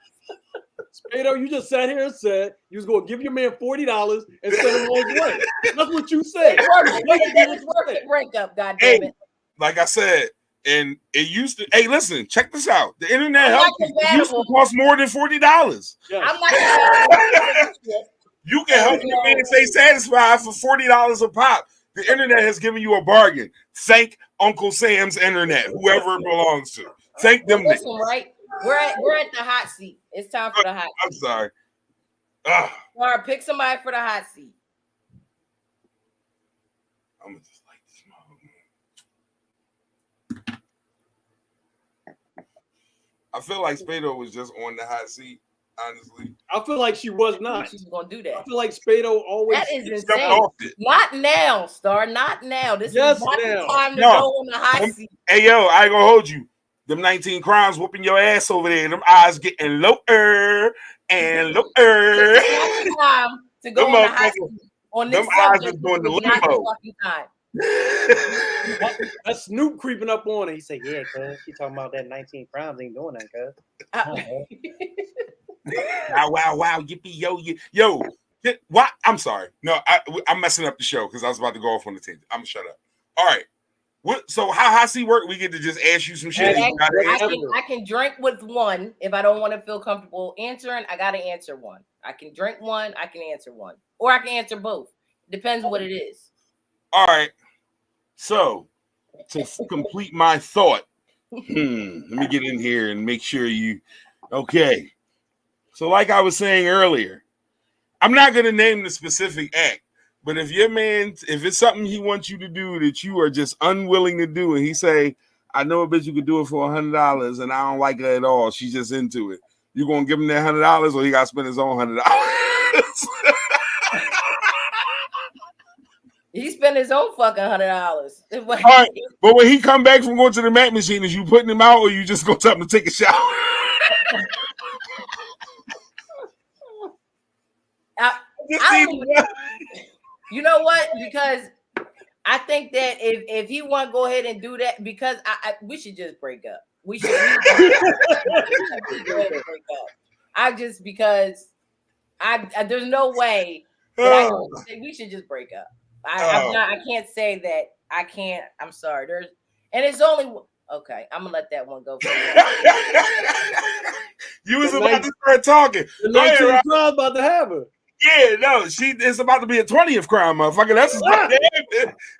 Spado, you just sat here and said you was going to give your man $40 and send him on his way. That's what you said. It's worth the breakup, goddammit. Like I said, and it used to. Hey, listen, check this out. The internet helped. It used to cost more than $40. I'm not. You can help your man stay satisfied for $40 a pop. The internet has given you a bargain. Thank Uncle Sam's internet, whoever it belongs to. Thank them. Listen, right? We're at the hot seat. It's time for the hot seat. I'm sorry. All right, pick somebody for the hot seat. I'm gonna just like this. I feel like Spado was just on the hot seat. Honestly, I feel like she was not. She's gonna do that. I feel like Spado always. That is insane. Not now, Star. Not now. This is not the time to go on the hot seat. Hey, yo, I ain't gonna hold you. Them 19 crimes whooping your ass over there. Them eyes getting lower and lower. It's not time to go on the hot seat. On this them eyes are doing the limbo. That's Snoop creeping up on it. He said, "Yeah, cuz she talking about that 19 crimes ain't doing that, cuz." Wow, yippee, yo. What? I'm sorry. No, I'm messing up the show because I was about to go off on the tangent. I'm gonna shut up. All right. So how hot seat work? We get to just ask you some shit. I can drink with one if I don't want to feel comfortable answering. I gotta answer one. I can drink one. I can answer one, or I can answer both. Depends what it is. All right. So to complete my thought, let me get in here and make sure you. Okay. So like I was saying earlier, I'm not gonna name the specific act. But if your man, if it's something he wants you to do that you are just unwilling to do, and he say, "I know a bitch you could do it for $100, and I don't like her at all. She's just into it." You gonna give him that $100, or he got to spend his own $100? He spent his own fucking $100. All right, but when he come back from going to the Mac machine, is you putting him out, or you just gonna tell him to take a shower? You know what? Because I think that if he want to go ahead and do that, because we should just break up. We should go ahead and break up. Because there's no way that we should just break up. I can't say that. I can't. I'm sorry. It's only okay. I'm gonna let that one go. You was about to start talking. The 19th crime about to have her. Yeah, no, it's about to be a 20th crime, motherfucker.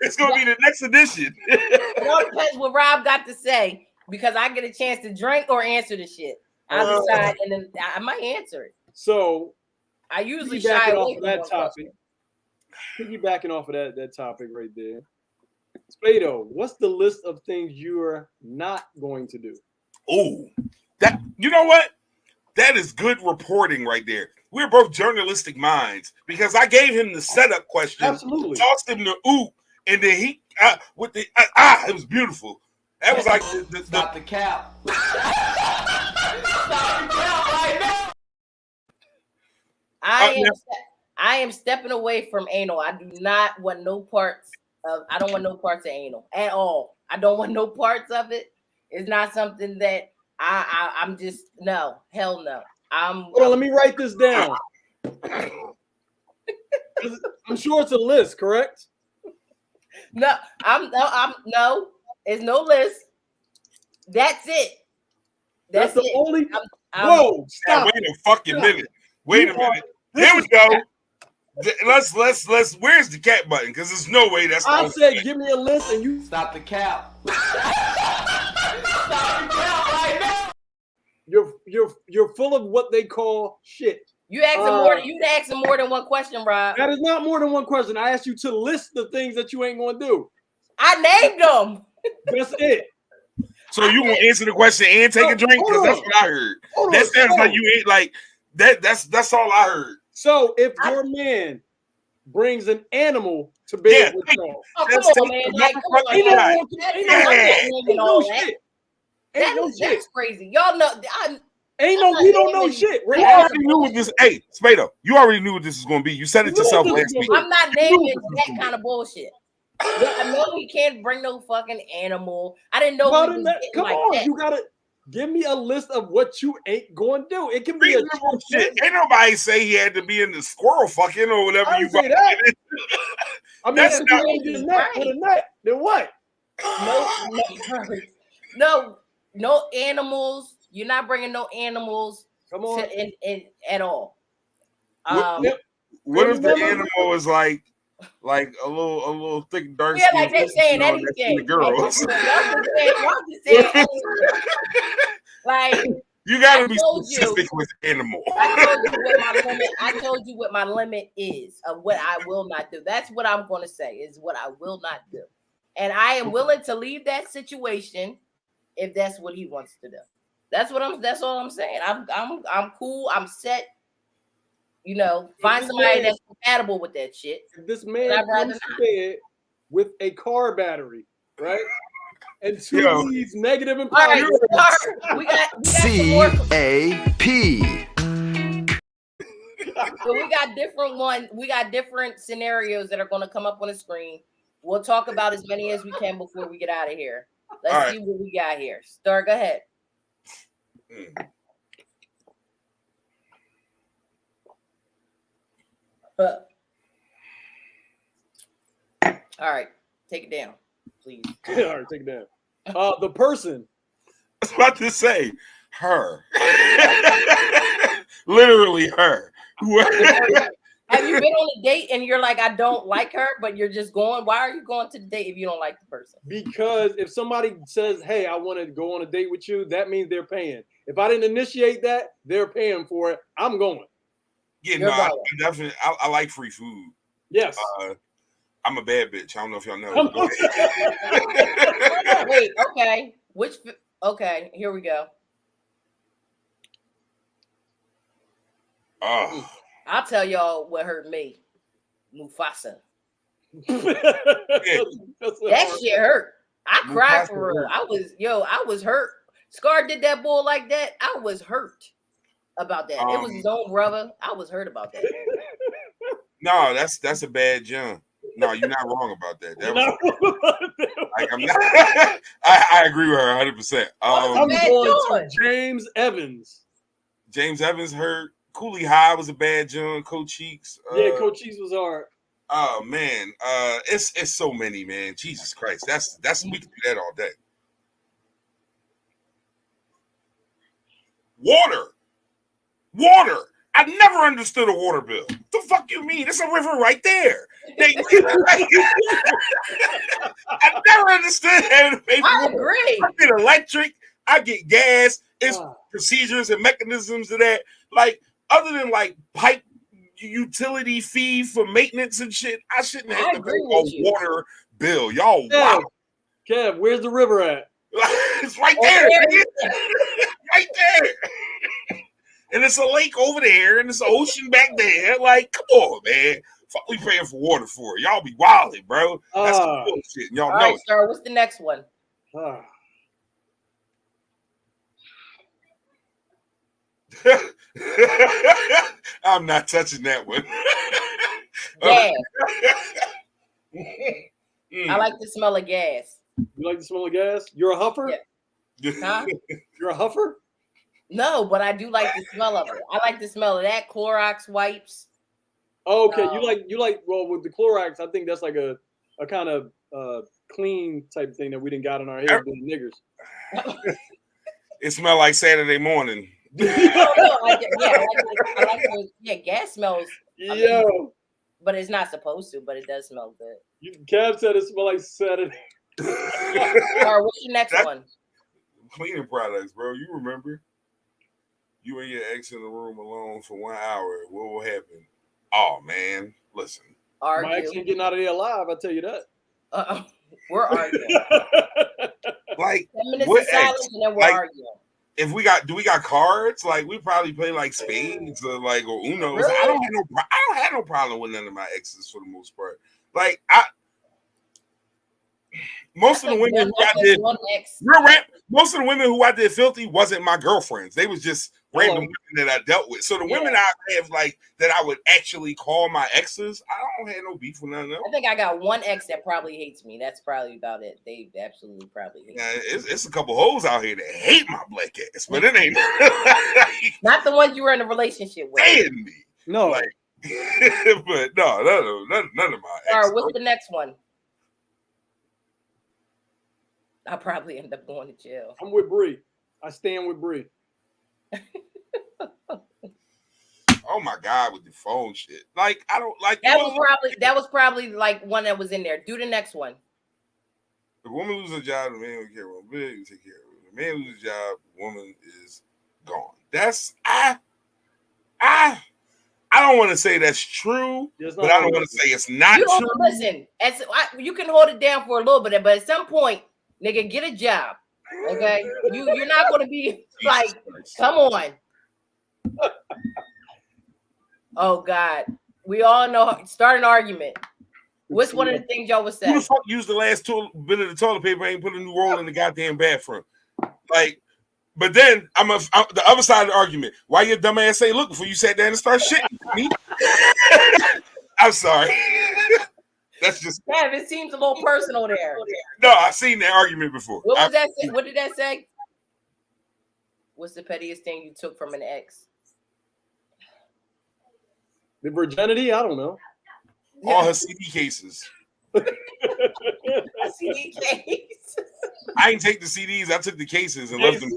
It's gonna be the next edition. It all depends what Rob got to say, because I get a chance to drink or answer the shit. I'll decide, and then I might answer it. So I usually shy away from that topic. Piggybacking off of that topic right there. Spado, what's the list of things you are not going to do? Oh, that, you know what? That is good reporting right there. We're both journalistic minds, because I gave him the setup question. Absolutely. Tossed him the oop, and then he it was beautiful. That was like Stop the cap. I am stepping away from anal. I do not want no parts of. I don't want no parts of anal at all. I don't want no parts of it. It's not something that I'm just no. Hell no. Hold on, let me write this down. I'm sure it's a list, correct? No, no. It's no list. That's it. That's the only. Whoa! Stop. Wait a fucking minute. Wait a minute. Here we go. Let's. Where's the cat button? Because there's no way that's. I said, give me a list, and you stop the cap. You're full of what they call shit. You asked him more than one question, Rob. That is not more than one question. I asked you to list the things that you ain't gonna do. I named them. That's it. So you gonna answer the question and take a drink? Because that's what I heard. That sounds like you ain't like that. That's all I heard. So if your man brings an animal to bed with y'all, come on, man. Like, come on. That's crazy. Y'all know. We don't know shit. You already knew what this. Hey, Spado, you already knew what this was going to be. You said it yourself last week. I'm not naming that kind of bullshit. I know he can't bring no fucking animal. I didn't know. Come on, you gotta give me a list of what you ain't going to do. It can be reasonable shit. Ain't nobody say he had to be in the squirrel fucking or whatever I you say that. I mean, that's if you ain't get a nut with a nut, then what? No animals. You're not bringing no animals. Come on, at all. What if the animal is like a little thick, dark skin? Yeah, like they saying anything. The girls. Y'all just saying anything. Like you gotta be specific with animal. I told you what my limit is of what I will not do. That's what I'm going to say is what I will not do, and I am willing to leave that situation if that's what he wants to do. That's all I'm saying. I'm cool. I'm set. You know, find somebody that's compatible with that shit. If this man comes to bed with a car battery, right? And two leads, negative and positive. We got CAP. So we got different ones. We got different scenarios that are going to come up on the screen. We'll talk about as many as we can before we get out of here. Let's see what we got here. Star, go ahead. All right, take it down, please. All right, take it down. The person. I was about to say her. Literally her. Have you been on a date and you're like, I don't like her, but you're just going? Why are you going to the date if you don't like the person? Because if somebody says, hey, I want to go on a date with you, that means they're paying. If I didn't initiate that, they're paying for it. I'm going. Yeah, no, I definitely. I like free food. Yes. I'm a bad bitch. I don't know if y'all know. Wait, okay. Okay, here we go. I'll tell y'all what hurt me. Mufasa. That shit hurt. I cried for real. I was hurt. Scar did that bull like that. I was hurt about that. It was his own brother. I was hurt about that. No, that's a bad jump. No, you're not wrong about that. I agree with her 100%. I'm going to James Evans. James Evans hurt. Cooley High was a bad jump. Coach Cheeks. Coach Cheeks was hard. Oh man, it's so many, man. Jesus Christ, that's we can do that all day. Water. I never understood a water bill. What the fuck you mean? It's a river right there. I never understood how to pay for I water. agree. I get electric. I get gas. It's procedures and mechanisms of that. Like other than like pipe utility fee for maintenance and shit, I shouldn't have to pay a water bill. Y'all, wow. Kev, where's the river at? It's right there. Right there. And it's a lake over there, and it's an ocean back there. Like, come on, man. Fuck, we paying for water for it. Y'all be wilding, bro. That's some bullshit. Y'all know it. Sir, what's the next one? I'm not touching that one. Gas. I like the smell of gas. You like the smell of gas? You're a huffer? Yeah. Huh? You're a huffer? No, but I do like the smell of it. I like the smell of that. Clorox wipes. Oh, okay, you like well with the Clorox. I think that's like a kind of clean type thing that we didn't got in our hair being niggers. It smelled like Saturday morning. I like gas smells. But it's not supposed to. But it does smell good. Kev said it smelled like Saturday. All right, what's your next one? Cleaning products, bro. You remember? You and your ex in the room alone for 1 hour. What will happen? Oh man, listen. My ex ain't getting out of there alive. I'll tell you that. We're arguing. Like 10 minutes of silence and then we're arguing. If we got cards, like we probably play like spades or Uno. Really? I don't have no problem with none of my exes for the most part. Like most of the women who I did filthy wasn't my girlfriends. They was just random women that I dealt with. So the women I have that I would actually call my exes, I don't have no beef with none of them. I think I got one ex that probably hates me. That's probably about it. They absolutely probably hate me. It's a couple hoes out here that hate my black ass, but it ain't not the ones you were in a relationship with. Hating me. No. But no, none of my exes. All right, what's the next one? I'll probably end up going to jail. I'm with Bree. I stand with Bree. Oh Oh my God, with the phone shit. Like, I don't like that was probably like one that was in there. Do the next one. The woman loses a job, the man don't care about big, take care of it. The man loses a job, the woman is gone. That's I don't want to say that's true, but I don't want to say it's not true. Listen, you can hold it down for a little bit, but at some point, nigga, get a job. Okay, you're not going to be like, come on. Oh God, we all know. Start an argument. What's one of the things y'all was saying? Who the fuck used the last bit of the toilet paper and ain't put a new roll in the goddamn bathroom? Like, but then I'm the other side of the argument. Why your dumb ass say look before you sat down and start shitting me? I'm sorry. That's just. Damn, it seems a little personal there. No, I've seen that argument before. What was that? What did that say? What's the pettiest thing you took from an ex? The virginity? I don't know. All her CD cases. CD case. I didn't take the CDs. I took the cases and left them.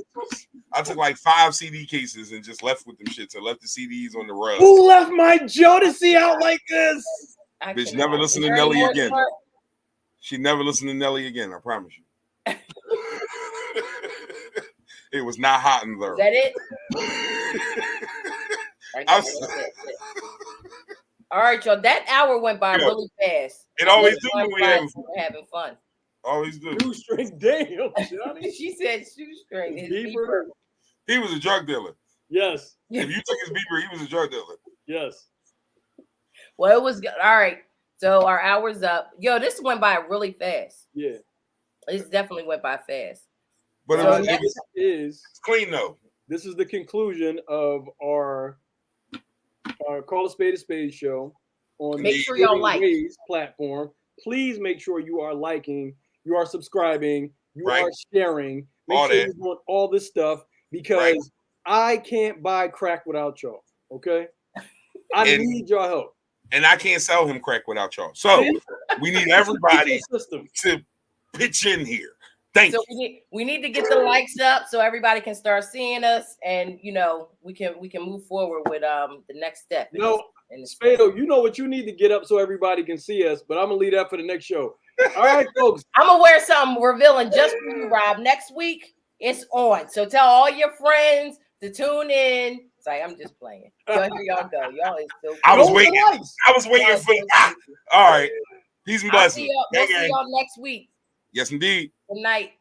I took like 5 CD cases and just left with them shits. I left the CDs on the rug. Who left my Jodeci out like this? Bitch, never listen to Nelly again. She never listened to Nelly again. I promise you. It was not hot in there. Is that it? All right, y'all. That hour went by really fast. It always do when we're having fun. Always do. Shoestring, damn. She said shoestring. He was a drug dealer. Yes. If you took his beeper, he was a drug dealer. Yes. Well, it was good. All right. So our hour's up. Yo, this went by really fast. Yeah. This definitely went by fast. But so it's clean though. This is the conclusion of our Call a Spade show on make the sure y'all like platform. Please make sure you are liking, you are subscribing, you right. are sharing. Make all sure that. you want all this stuff because right. I can't buy crack without y'all. Okay, I need your help, and I can't sell him crack without y'all. So we need everybody to pitch in here. Thank you. We need to get the likes up so everybody can start seeing us, and you know we can move forward with the next step. No, Spado, you know what you need to get up so everybody can see us, but I'm gonna leave that for the next show. All right, folks. I'm gonna wear something revealing just for you, Rob. Next week it's on, so tell all your friends to tune in. Sorry, I'm just playing. Here y'all go. Y'all is so. I was waiting for. All right, peace and blessings. We'll see y'all next week. Yes, indeed. Good night.